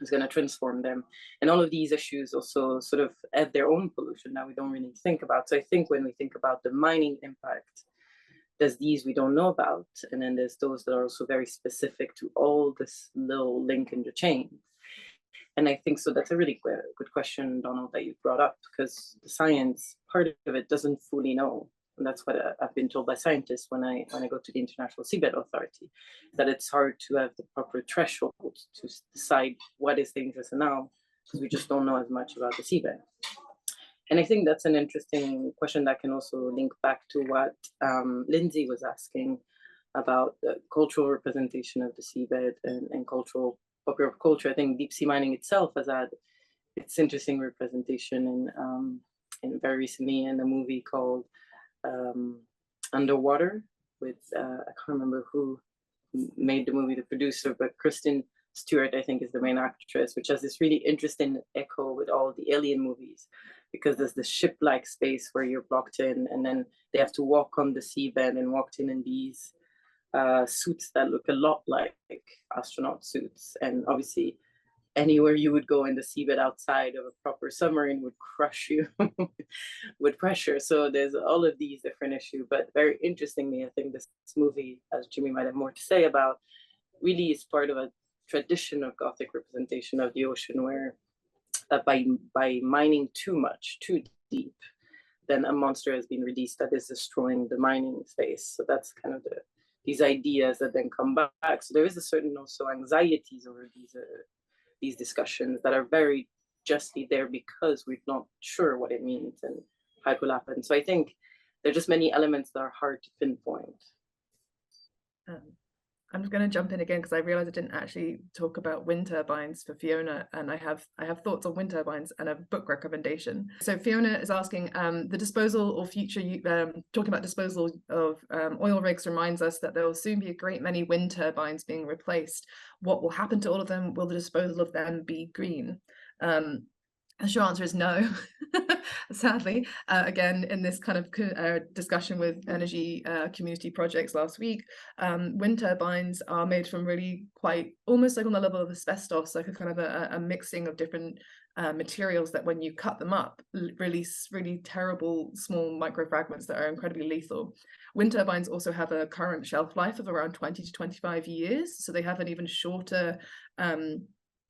is going to transform them? And all of these issues also sort of have their own pollution that we don't really think about. So I think when we think about the mining impact, there's these we don't know about, and then there's those that are also very specific to all this little link in the chain. And I think so that's a really good question, Donald, that you brought up, because the science part of it doesn't fully know. And that's what I've been told by scientists when I go to the International Seabed Authority, that it's hard to have the proper threshold to decide what is dangerous now, because we just don't know as much about the seabed. And I think that's an interesting question that can also link back to what Lindsay was asking about the cultural representation of the seabed and popular culture. I think deep sea mining itself has had its interesting representation in very recently in a movie called Underwater, with I can't remember who made the movie, the producer, but Kristen Stewart, I think, is the main actress, which has this really interesting echo with all the Alien movies, because there's the ship-like space where you're blocked in, and then they have to walk on the seabed and walked in these suits that look a lot like astronaut suits. And obviously, anywhere you would go in the seabed outside of a proper submarine would crush you with pressure. So there's all of these different issues. But very interestingly, I think this movie, as Jimmy might have more to say about, really is part of a tradition of Gothic representation of the ocean, where by mining too much, too deep, then a monster has been released that is destroying the mining space. So that's kind of these ideas that then come back. So there is a certain also anxieties over these discussions that are very justly there because we're not sure what it means and how it will happen. So I think there are just many elements that are hard to pinpoint.
I'm just going to jump in again because I realized I didn't actually talk about wind turbines for Fiona, and I have thoughts on wind turbines and a book recommendation. So Fiona is asking, the disposal or future, talking about disposal of oil rigs reminds us that there will soon be a great many wind turbines being replaced. What will happen to all of them? Will the disposal of them be green? The short answer is no, sadly. Again, in this kind of discussion with energy community projects last week, wind turbines are made from really quite almost like on the level of asbestos, like a kind of a mixing of different materials that when you cut them up release really terrible small microfragments that are incredibly lethal. Wind turbines also have a current shelf life of around 20 to 25 years, so they have an even shorter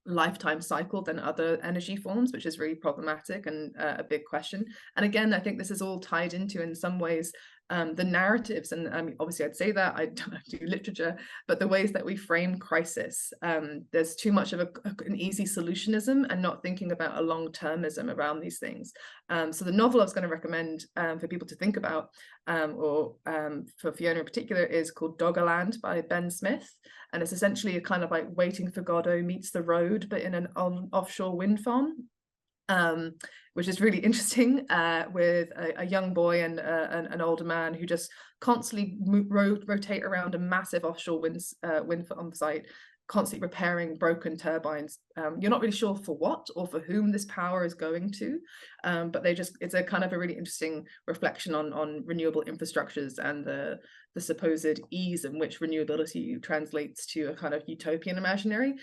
lifetime cycle than other energy forms, which is really problematic and a big question. And again, I think this is all tied into, in some ways, the narratives, and obviously I'd say that I don't do literature, but the ways that we frame crisis. There's too much of an easy solutionism and not thinking about a long-termism around these things. So the novel I was going to recommend for people to think about, or for Fiona in particular, is called Doggerland by Ben Smith. And it's essentially a kind of like Waiting for Godot meets The Road, but in an offshore wind farm. Which is really interesting, with a young boy and an older man who just constantly rotate around a massive offshore wind farm site, constantly repairing broken turbines. You're not really sure for what or for whom this power is going to, but it's a kind of a really interesting reflection on renewable infrastructures and the supposed ease in which renewability translates to a kind of utopian imaginary.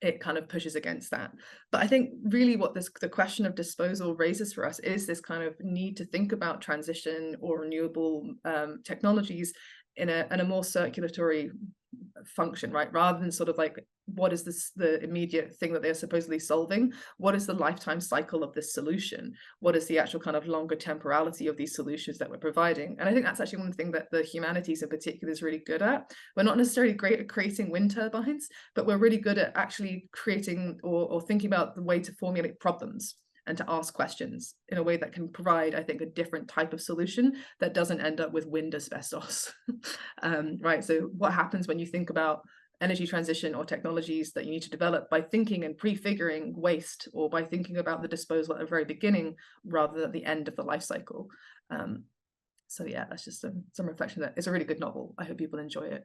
It kind of pushes against that. But I think really what the question of disposal raises for us is this kind of need to think about transition or renewable technologies in a more circulatory function, right? Rather than sort of like, what is the immediate thing that they're supposedly solving? What is the lifetime cycle of this solution? What is the actual kind of longer temporality of these solutions that we're providing? And I think that's actually one thing that the humanities in particular is really good at. We're not necessarily great at creating wind turbines, but we're really good at actually creating or thinking about the way to formulate problems and to ask questions in a way that can provide, I think, a different type of solution that doesn't end up with wind asbestos. Right, so what happens when you think about energy transition or technologies that you need to develop by thinking and prefiguring waste, or by thinking about the disposal at the very beginning rather than at the end of the life cycle? So yeah, that's just some reflection. That it's a really good novel. I hope people enjoy it.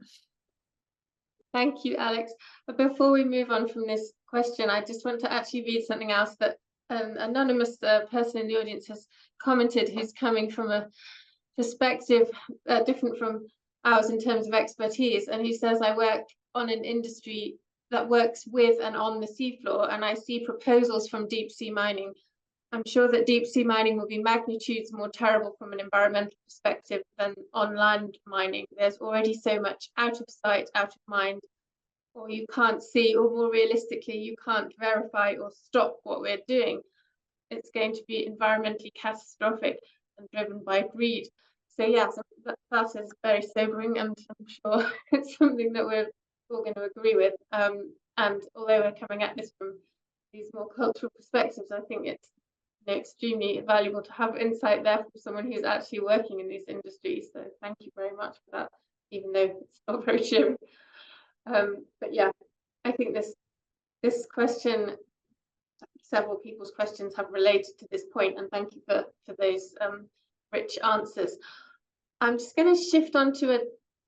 Thank you, Alex. But before we move on from this question, I just want to actually read something else that an anonymous person in the audience has commented, who's coming from a perspective different from ours in terms of expertise, and who says, I work on an industry that works with and on the seafloor, and I see proposals from deep sea mining. I'm sure that deep sea mining will be magnitudes more terrible from an environmental perspective than on land mining. There's already so much out of sight, out of mind, or you can't see, or more realistically, you can't verify or stop what we're doing. It's going to be environmentally catastrophic and driven by greed. So yes, that is very sobering, and I'm sure it's something that we're all going to agree with. And although we're coming at this from these more cultural perspectives, I think it's extremely valuable to have insight there from someone who's actually working in these industries. So thank you very much for that, even though it's not very cheering. But yeah, I think this question, several people's questions have related to this point, and thank you for those rich answers. I'm just going to shift on to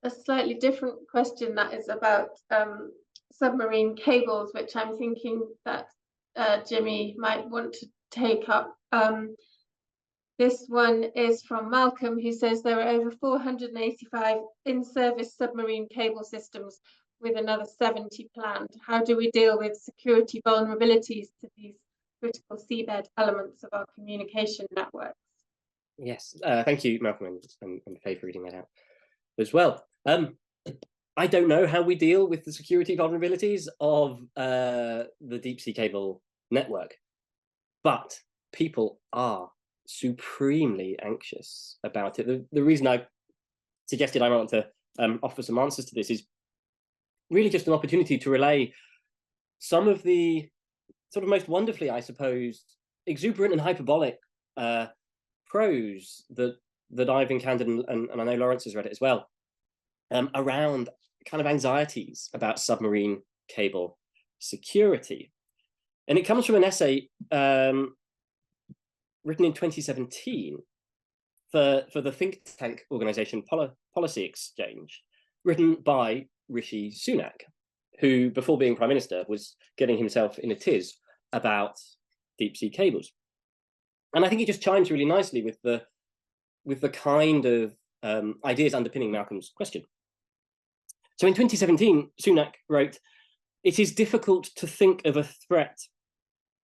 a slightly different question that is about submarine cables, which I'm thinking that Jimmy might want to take up This one is from Malcolm, who says there are over 485 in-service submarine cable systems with another 70 planned. How do we deal with security vulnerabilities to these critical seabed elements of our communication networks?
Yes, thank you, Malcolm, and Faye for reading that out as well. I don't know how we deal with the security vulnerabilities of the deep sea cable network, but people are supremely anxious about it. The reason I suggested I want to offer some answers to this is really just an opportunity to relay some of the sort of most wonderfully, I suppose, exuberant and hyperbolic prose that I've encountered, and I know Lawrence has read it as well, around kind of anxieties about submarine cable security. And it comes from an essay written in 2017 for the think tank organization Policy Exchange, written by Rishi Sunak, who, before being Prime Minister, was getting himself in a tiz about deep sea cables. And I think it just chimes really nicely with the kind of ideas underpinning Malcolm's question. So in 2017, Sunak wrote, "It is difficult to think of a threat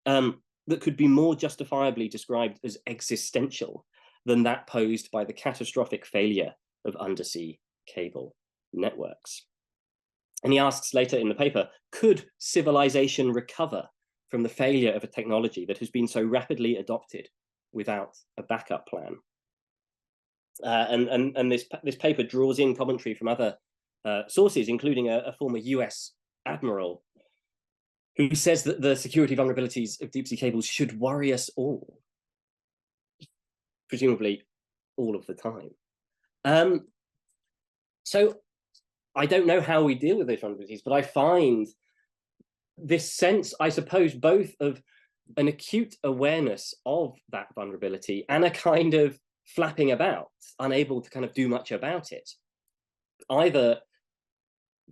that could be more justifiably described as existential than that posed by the catastrophic failure of undersea cable networks." And he asks later in the paper, could civilization recover from the failure of a technology that has been so rapidly adopted without a backup plan? And this paper draws in commentary from other sources, including a former US admiral, who says that the security vulnerabilities of deep sea cables should worry us all, presumably all of the time. So I don't know how we deal with those vulnerabilities, but I find this sense, I suppose, both of an acute awareness of that vulnerability and a kind of flapping about, unable to kind of do much about it, either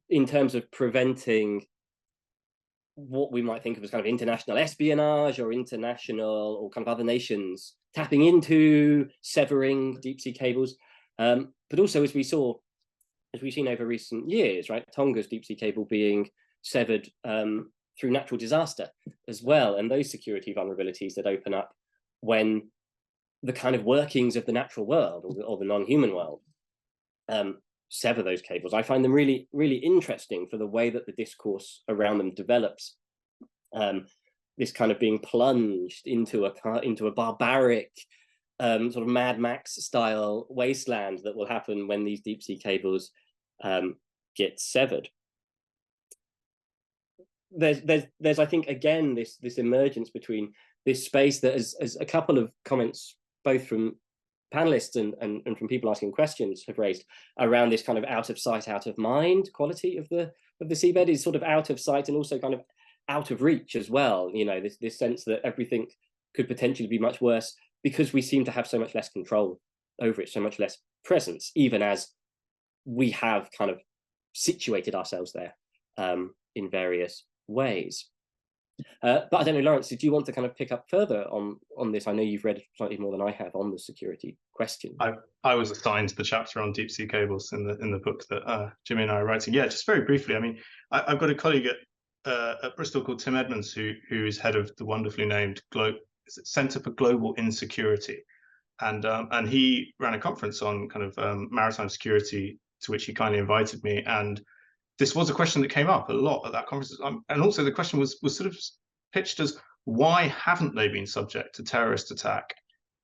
in terms of preventing what we might think of as kind of international espionage or international or kind of other nations tapping into severing deep sea cables, but also as we've seen over recent years, right? Tonga's deep sea cable being severed through natural disaster as well, and those security vulnerabilities that open up when the kind of workings of the natural world or the non-human world sever those cables. I find them really, really interesting for the way that the discourse around them develops. This kind of being plunged into a barbaric sort of Mad Max style wasteland that will happen when these deep sea cables get severed. There's I think again this emergence between this space that, as a couple of comments both from panelists and from people asking questions have raised, around this kind of out of sight, out of mind quality of the seabed, is sort of out of sight and also kind of out of reach as well. You know, this sense that everything could potentially be much worse because we seem to have so much less control over it, so much less presence, even as we have kind of situated ourselves there in various ways. But I don't know, Lawrence, did you want to kind of pick up further on this? I know you've read slightly more than I have on the security question.
I was assigned the chapter on deep sea cables in the book that Jimmy and I are writing. Yeah, just very briefly. I mean, I've got a colleague at Bristol called Tim Edmonds, who is head of the wonderfully named Centre for Global Insecurity, and he ran a conference on kind of maritime security, to which he kindly invited me, and this was a question that came up a lot at that conference. And also the question was sort of pitched as, why haven't they been subject to terrorist attack,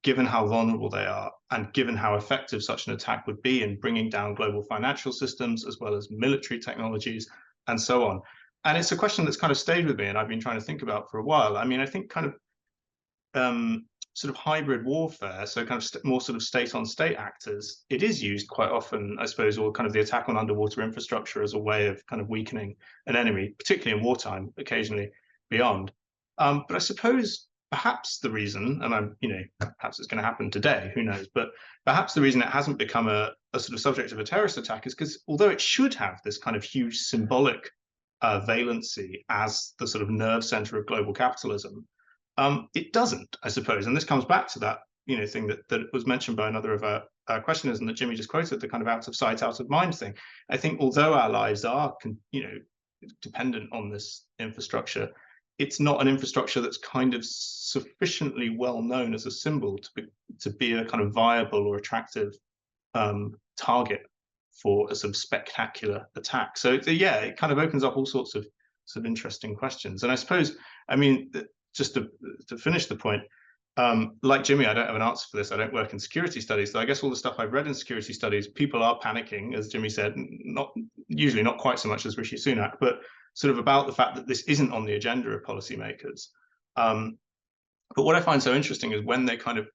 given how vulnerable they are, and given how effective such an attack would be in bringing down global financial systems, as well as military technologies, and so on. And it's a question that's kind of stayed with me, and I've been trying to think about for a while. I mean, I think kind of sort of hybrid warfare, so kind of more sort of state-on-state actors, it is used quite often, I suppose, or kind of the attack on underwater infrastructure as a way of kind of weakening an enemy, particularly in wartime, occasionally beyond. But I suppose perhaps the reason, and perhaps it's going to happen today, who knows, but perhaps the reason it hasn't become a sort of subject of a terrorist attack is because although it should have this kind of huge symbolic valency as the sort of nerve center of global capitalism, It doesn't, I suppose, and this comes back to that thing that was mentioned by another of our questioners and that Jimmy just quoted, the kind of out of sight, out of mind thing. I think although our lives are dependent on this infrastructure, it's not an infrastructure that's kind of sufficiently well known as a symbol to be a kind of viable or attractive target for a sort of spectacular attack. So yeah, it kind of opens up all sorts of interesting questions. And I suppose, just to finish the point, like Jimmy, I don't have an answer for this. I don't work in security studies. So I guess all the stuff I've read in security studies, people are panicking, as Jimmy said, usually not quite so much as Rishi Sunak, but sort of about the fact that this isn't on the agenda of policymakers. But what I find so interesting is when they kind of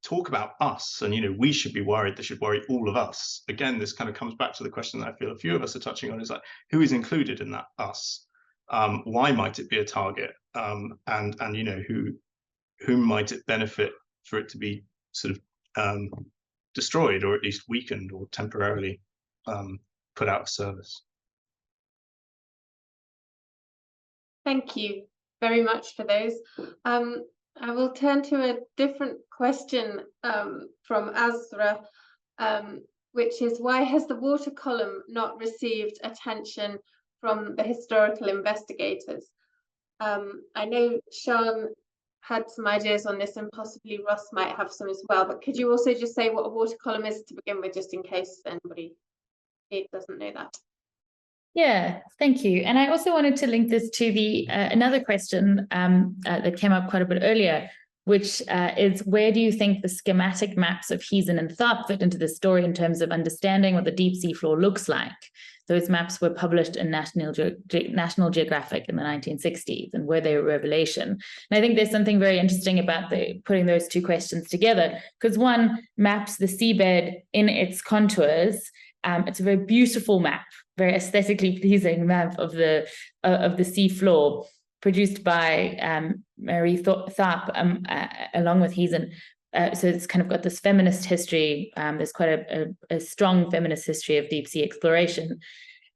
talk about us and, we should be worried, they should worry all of us. Again, this kind of comes back to the question that I feel a few of us are touching on, is like, who is included in that us? Why might it be a target? And whom might it benefit for it to be sort of destroyed, or at least weakened, or temporarily put out of service?
Thank you very much for those. I will turn to a different question from Azra, which is, why has the water column not received attention from the historical investigators? I know Sean had some ideas on this, and possibly Ross might have some as well, but could you also just say what a water column is to begin with, just in case anybody doesn't know that?
Yeah, thank you. And I also wanted to link this to the another question that came up quite a bit earlier, which is, where do you think the schematic maps of Heason and Tharp fit into the story in terms of understanding what the deep sea floor looks like? Those maps were published in National Geographic in the 1960s, and were they a revelation? And I think there's something very interesting about putting those two questions together, because one maps the seabed in its contours. It's a very beautiful map, very aesthetically pleasing map of the sea floor, produced by Mary Tharp along with Heason. So it's kind of got this feminist history. There's quite a strong feminist history of deep sea exploration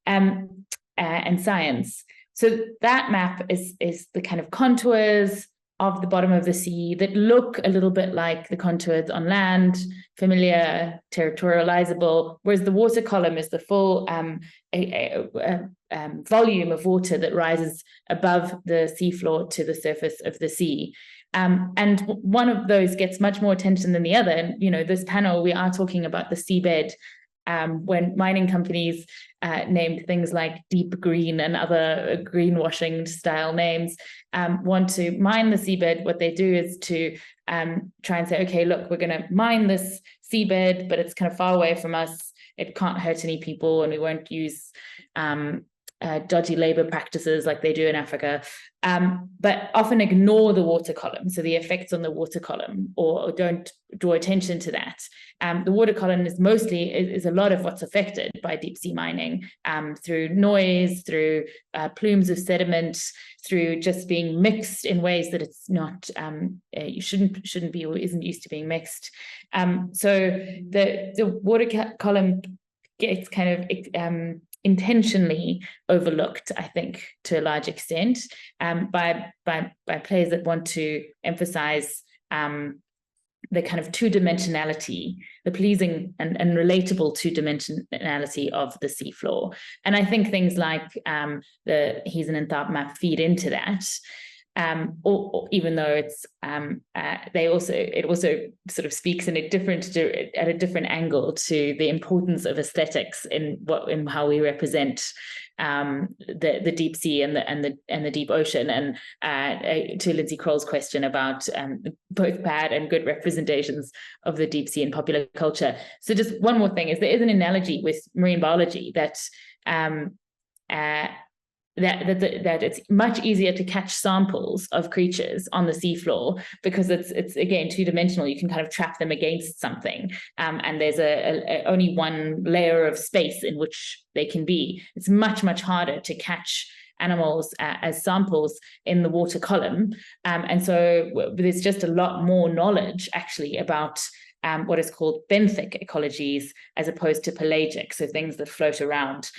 and science. So that map is the kind of contours of the bottom of the sea that look a little bit like the contours on land, familiar, territorializable, whereas the water column is the full volume of water that rises above the seafloor to the surface of the sea. And one of those gets much more attention than the other. And, this panel, we are talking about the seabed, when mining companies named things like deep green and other greenwashing style names want to mine the seabed. What they do is to try and say, okay, look, we're going to mine this seabed, but it's kind of far away from us. It can't hurt any people, and we won't use dodgy labor practices like they do in Africa, but often ignore the water column, so the effects on the water column, or don't draw attention to that. The water column is mostly a lot of what's affected by deep sea mining, through noise, through plumes of sediment, through just being mixed in ways that it's not, you shouldn't be, or isn't used to being mixed. So the water column gets kind of intentionally overlooked, I think, to a large extent, by players that want to emphasize the kind of two-dimensionality, the pleasing and relatable two-dimensionality of the seafloor. And I think things like the Heason and Tharp map feed into that. Or even though it's it also sort of speaks at a different angle to the importance of aesthetics in how we represent the deep sea and the deep ocean, and to Lindsay Kroll's question about both bad and good representations of the deep sea in popular culture. So just one more thing is, there is an analogy with marine biology that that it's much easier to catch samples of creatures on the seafloor, because it's again two-dimensional. You can kind of trap them against something, and there's only one layer of space in which they can be. It's much harder to catch animals as samples in the water column, and so there's just a lot more knowledge actually about what is called benthic ecologies, as opposed to pelagic, so things that float around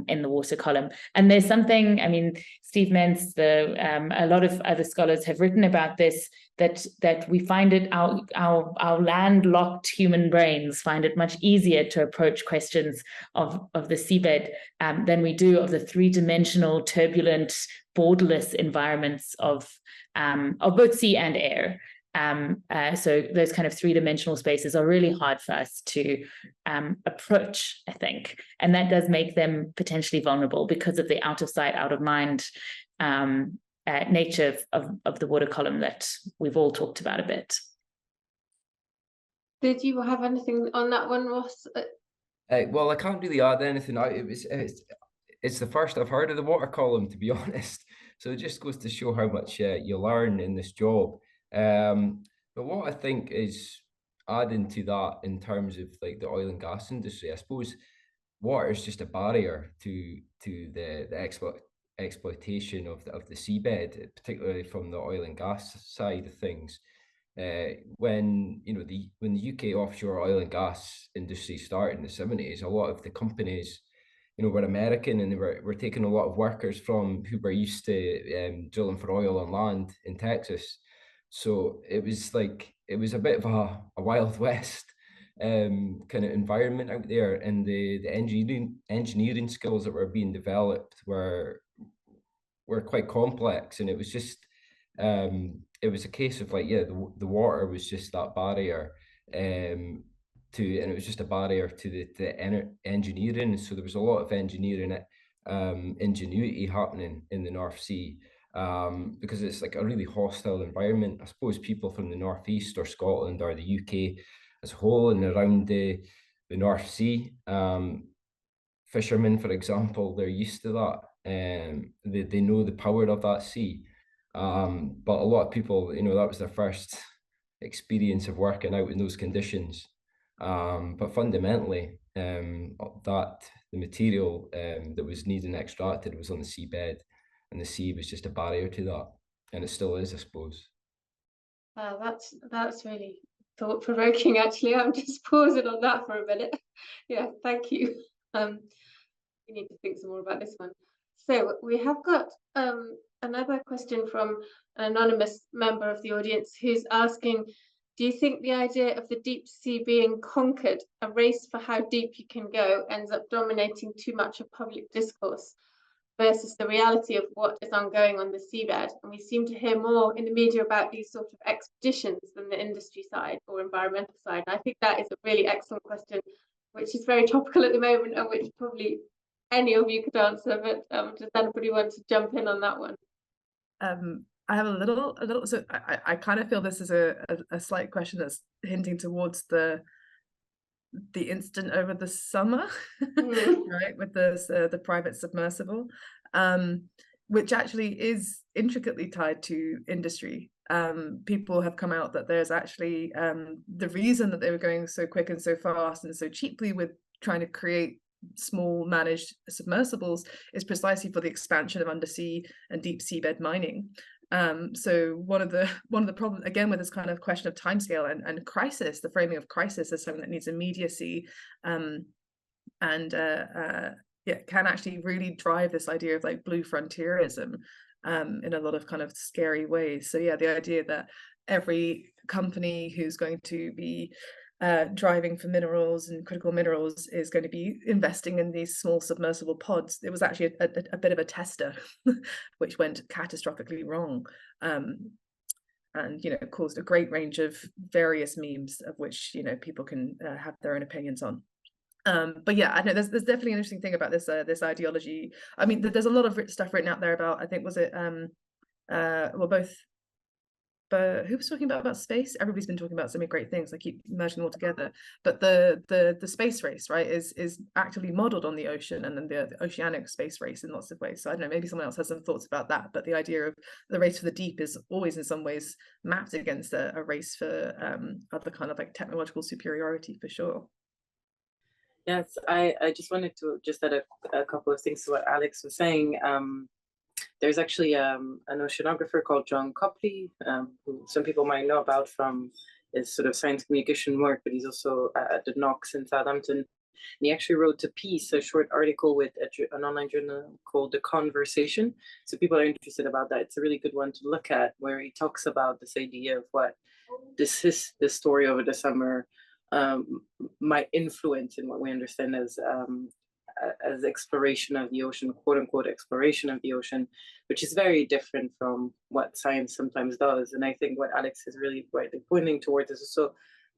in the water column. And there's something, I mean, Steve Mentz, a lot of other scholars have written about this, that we find it, our landlocked human brains find it much easier to approach questions of the seabed than we do of the three-dimensional, turbulent, borderless environments of both sea and air. So those kind of three-dimensional spaces are really hard for us to approach, I think, and that does make them potentially vulnerable because of the out of sight, out of mind nature of the water column that we've all talked about a bit.
Did you have anything on that one, Ross?
Well, I can't really add anything. It's the first I've heard of the water column, to be honest. So it just goes to show how much you learn in this job. But what I think is adding to that in terms of like the oil and gas industry, I suppose water is just a barrier to the exploitation of the seabed, particularly from the oil and gas side of things. When the UK offshore oil and gas industry started in the 70s, a lot of the companies, were American, and they were taking a lot of workers from who were used to drilling for oil on land in Texas. So it was a bit of a Wild West kind of environment out there, and the engineering skills that were being developed were quite complex, and it was just it was a case of the water was just that barrier and it was just a barrier to the engineering. So there was a lot of engineering ingenuity happening in the North Sea, because it's like a really hostile environment. I suppose people from the Northeast or Scotland or the UK as a whole and around the North Sea, fishermen, for example, they're used to that, and they know the power of that sea. But a lot of people, that was their first experience of working out in those conditions. But fundamentally, the material that was needed and extracted was on the seabed, and the sea was just a barrier to that, and it still is, I suppose.
That's really thought-provoking, actually. I'm just pausing on that for a minute. Yeah, thank you. We need to think some more about this one. So we have got another question from an anonymous member of the audience who's asking, do you think the idea of the deep sea being conquered, a race for how deep you can go, ends up dominating too much of public discourse versus the reality of what is ongoing on the seabed? And we seem to hear more in the media about these sort of expeditions than the industry side or environmental side. And I think that is a really excellent question, which is very topical at the moment, and which probably any of you could answer, but does anybody want to jump in on that one?
I have a little, so I kind of feel this is a slight question that's hinting towards the incident over the summer, right, with the private submersible, which actually is intricately tied to industry. People have come out that there's actually the reason that they were going so quick and so fast and so cheaply with trying to create small managed submersibles is precisely for the expansion of undersea and deep seabed mining. So one of the problems again with this kind of question of timescale and crisis, the framing of crisis as something that needs immediacy, can actually really drive this idea of like blue frontierism in a lot of kind of scary ways. So yeah, the idea that every company who's going to be driving for minerals and critical minerals is going to be investing in these small submersible pods. It was actually a bit of a tester, which went catastrophically wrong, and caused a great range of various memes, of which people can have their own opinions on. But yeah, I know there's definitely an interesting thing about this this ideology. I mean, there's a lot of stuff written out there about, I think, was it both. But who was talking about space? Everybody's been talking about so many great things. I keep merging them all together. But the space race, right, is actively modeled on the ocean, and then the oceanic space race in lots of ways. So I don't know, maybe someone else has some thoughts about that. But the idea of the race for the deep is always in some ways mapped against a race for other kind of like technological superiority, for sure.
Yes, I just wanted to just add a couple of things to what Alex was saying. There's actually an oceanographer called John Copley, who some people might know about from his sort of science communication work, but he's also at the Knox in Southampton. And he actually wrote a short article with an online journal called The Conversation. So people are interested about that. It's a really good one to look at, where he talks about this idea of what this story over the summer might influence in what we understand as exploration of the ocean, quote unquote exploration of the ocean, which is very different from what science sometimes does. And I think what Alex is really rightly pointing towards is also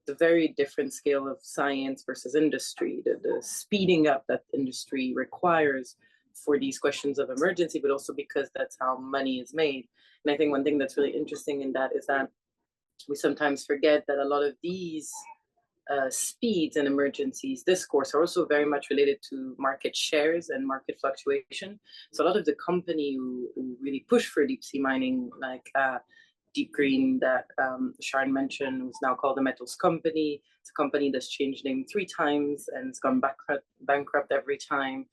the very different scale of science versus industry, the speeding up that industry requires for these questions of emergency, but also because that's how money is made. And I think one thing that's really interesting in that is that we sometimes forget that a lot of these speeds and emergencies discourse are also very much related to market shares and market fluctuation. So a lot of the company who really push for deep sea mining, like Deep Green that Sharon mentioned, who's now called the Metals Company. It's a company that's changed name 3 times and it's gone bankrupt every time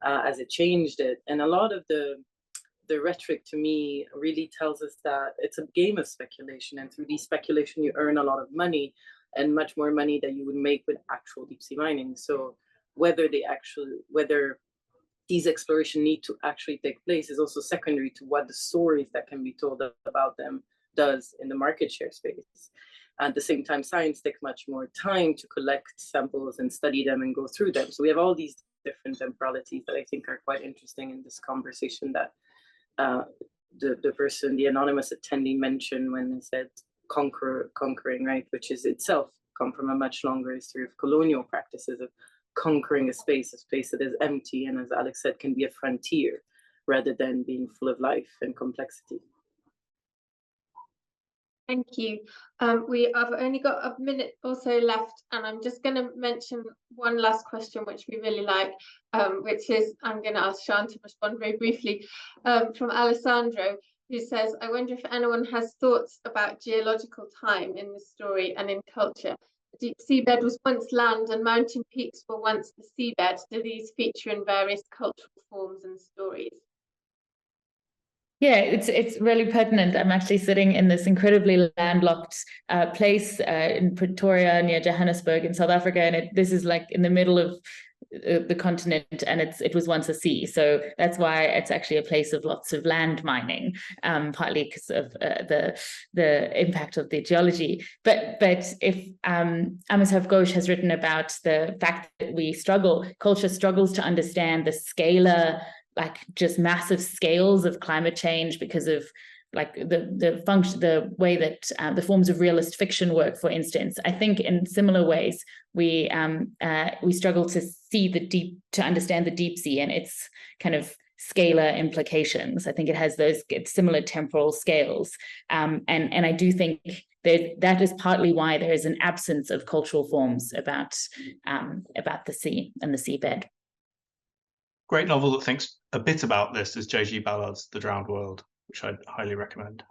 as it changed it. And a lot of the rhetoric to me really tells us that it's a game of speculation, and through these speculation you earn a lot of money, and much more money that you would make with actual deep sea mining. So whether these exploration need to actually take place is also secondary to what the stories that can be told about them does in the market share space. At the same time, science takes much more time to collect samples and study them and go through them. So we have all these different temporalities that I think are quite interesting in this conversation that the anonymous attendee mentioned when they said conquering, right, which is itself come from a much longer history of colonial practices of conquering a space that is empty and, as Alex said, can be a frontier rather than being full of life and complexity.
Thank you. We have only got a minute or so left, and I'm just going to mention one last question which we really like, which is, I'm going to ask Sean to respond very briefly, from Alessandro, who says, I wonder if anyone has thoughts about geological time in the story and in culture. The deep seabed was once land and mountain peaks were once the seabed. Do these feature in various cultural forms and stories?
Yeah, it's really pertinent. I'm actually sitting in this incredibly landlocked place in Pretoria near Johannesburg in South Africa, and this is like in the middle of the continent, and it was once a sea. So that's why it's actually a place of lots of land mining, partly because of the impact of the geology. But if Amitabh Ghosh has written about the fact that culture struggles to understand the scalar, like just massive scales of climate change because of like the way that the forms of realist fiction work, for instance. I think in similar ways we struggle to understand the deep sea and its kind of scalar implications. I think it has those similar temporal scales, and I do think that is partly why there is an absence of cultural forms about the sea and the seabed.
Great novel that thinks a bit about this is J.G. Ballard's The Drowned World, which I'd highly recommend.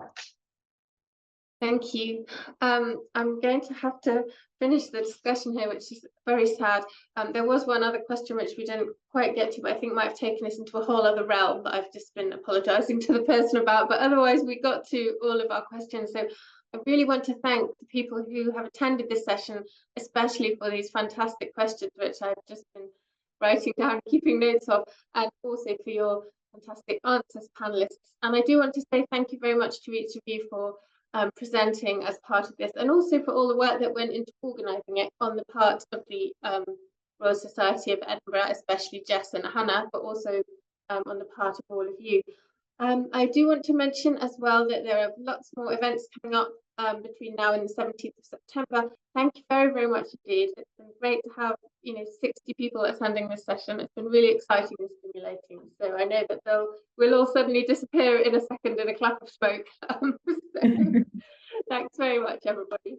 Thank you. I'm going to have to finish the discussion here, which is very sad. There was one other question which we didn't quite get to, but I think might have taken us into a whole other realm that I've just been apologising to the person about. But otherwise, we got to all of our questions. So I really want to thank the people who have attended this session, especially for these fantastic questions, which I've just been writing down, keeping notes of, and also for your fantastic answers, panelists. And I do want to say thank you very much to each of you for presenting as part of this, and also for all the work that went into organising it on the part of the Royal Society of Edinburgh, especially Jess and Hannah, but also on the part of all of you. I do want to mention as well that there are lots more events coming up between now and the 17th of September. Thank you very, very much indeed. It's been great to have 60 people attending this session. It's been really exciting and stimulating. So I know that we'll all suddenly disappear in a second in a clap of smoke. So thanks very much, everybody.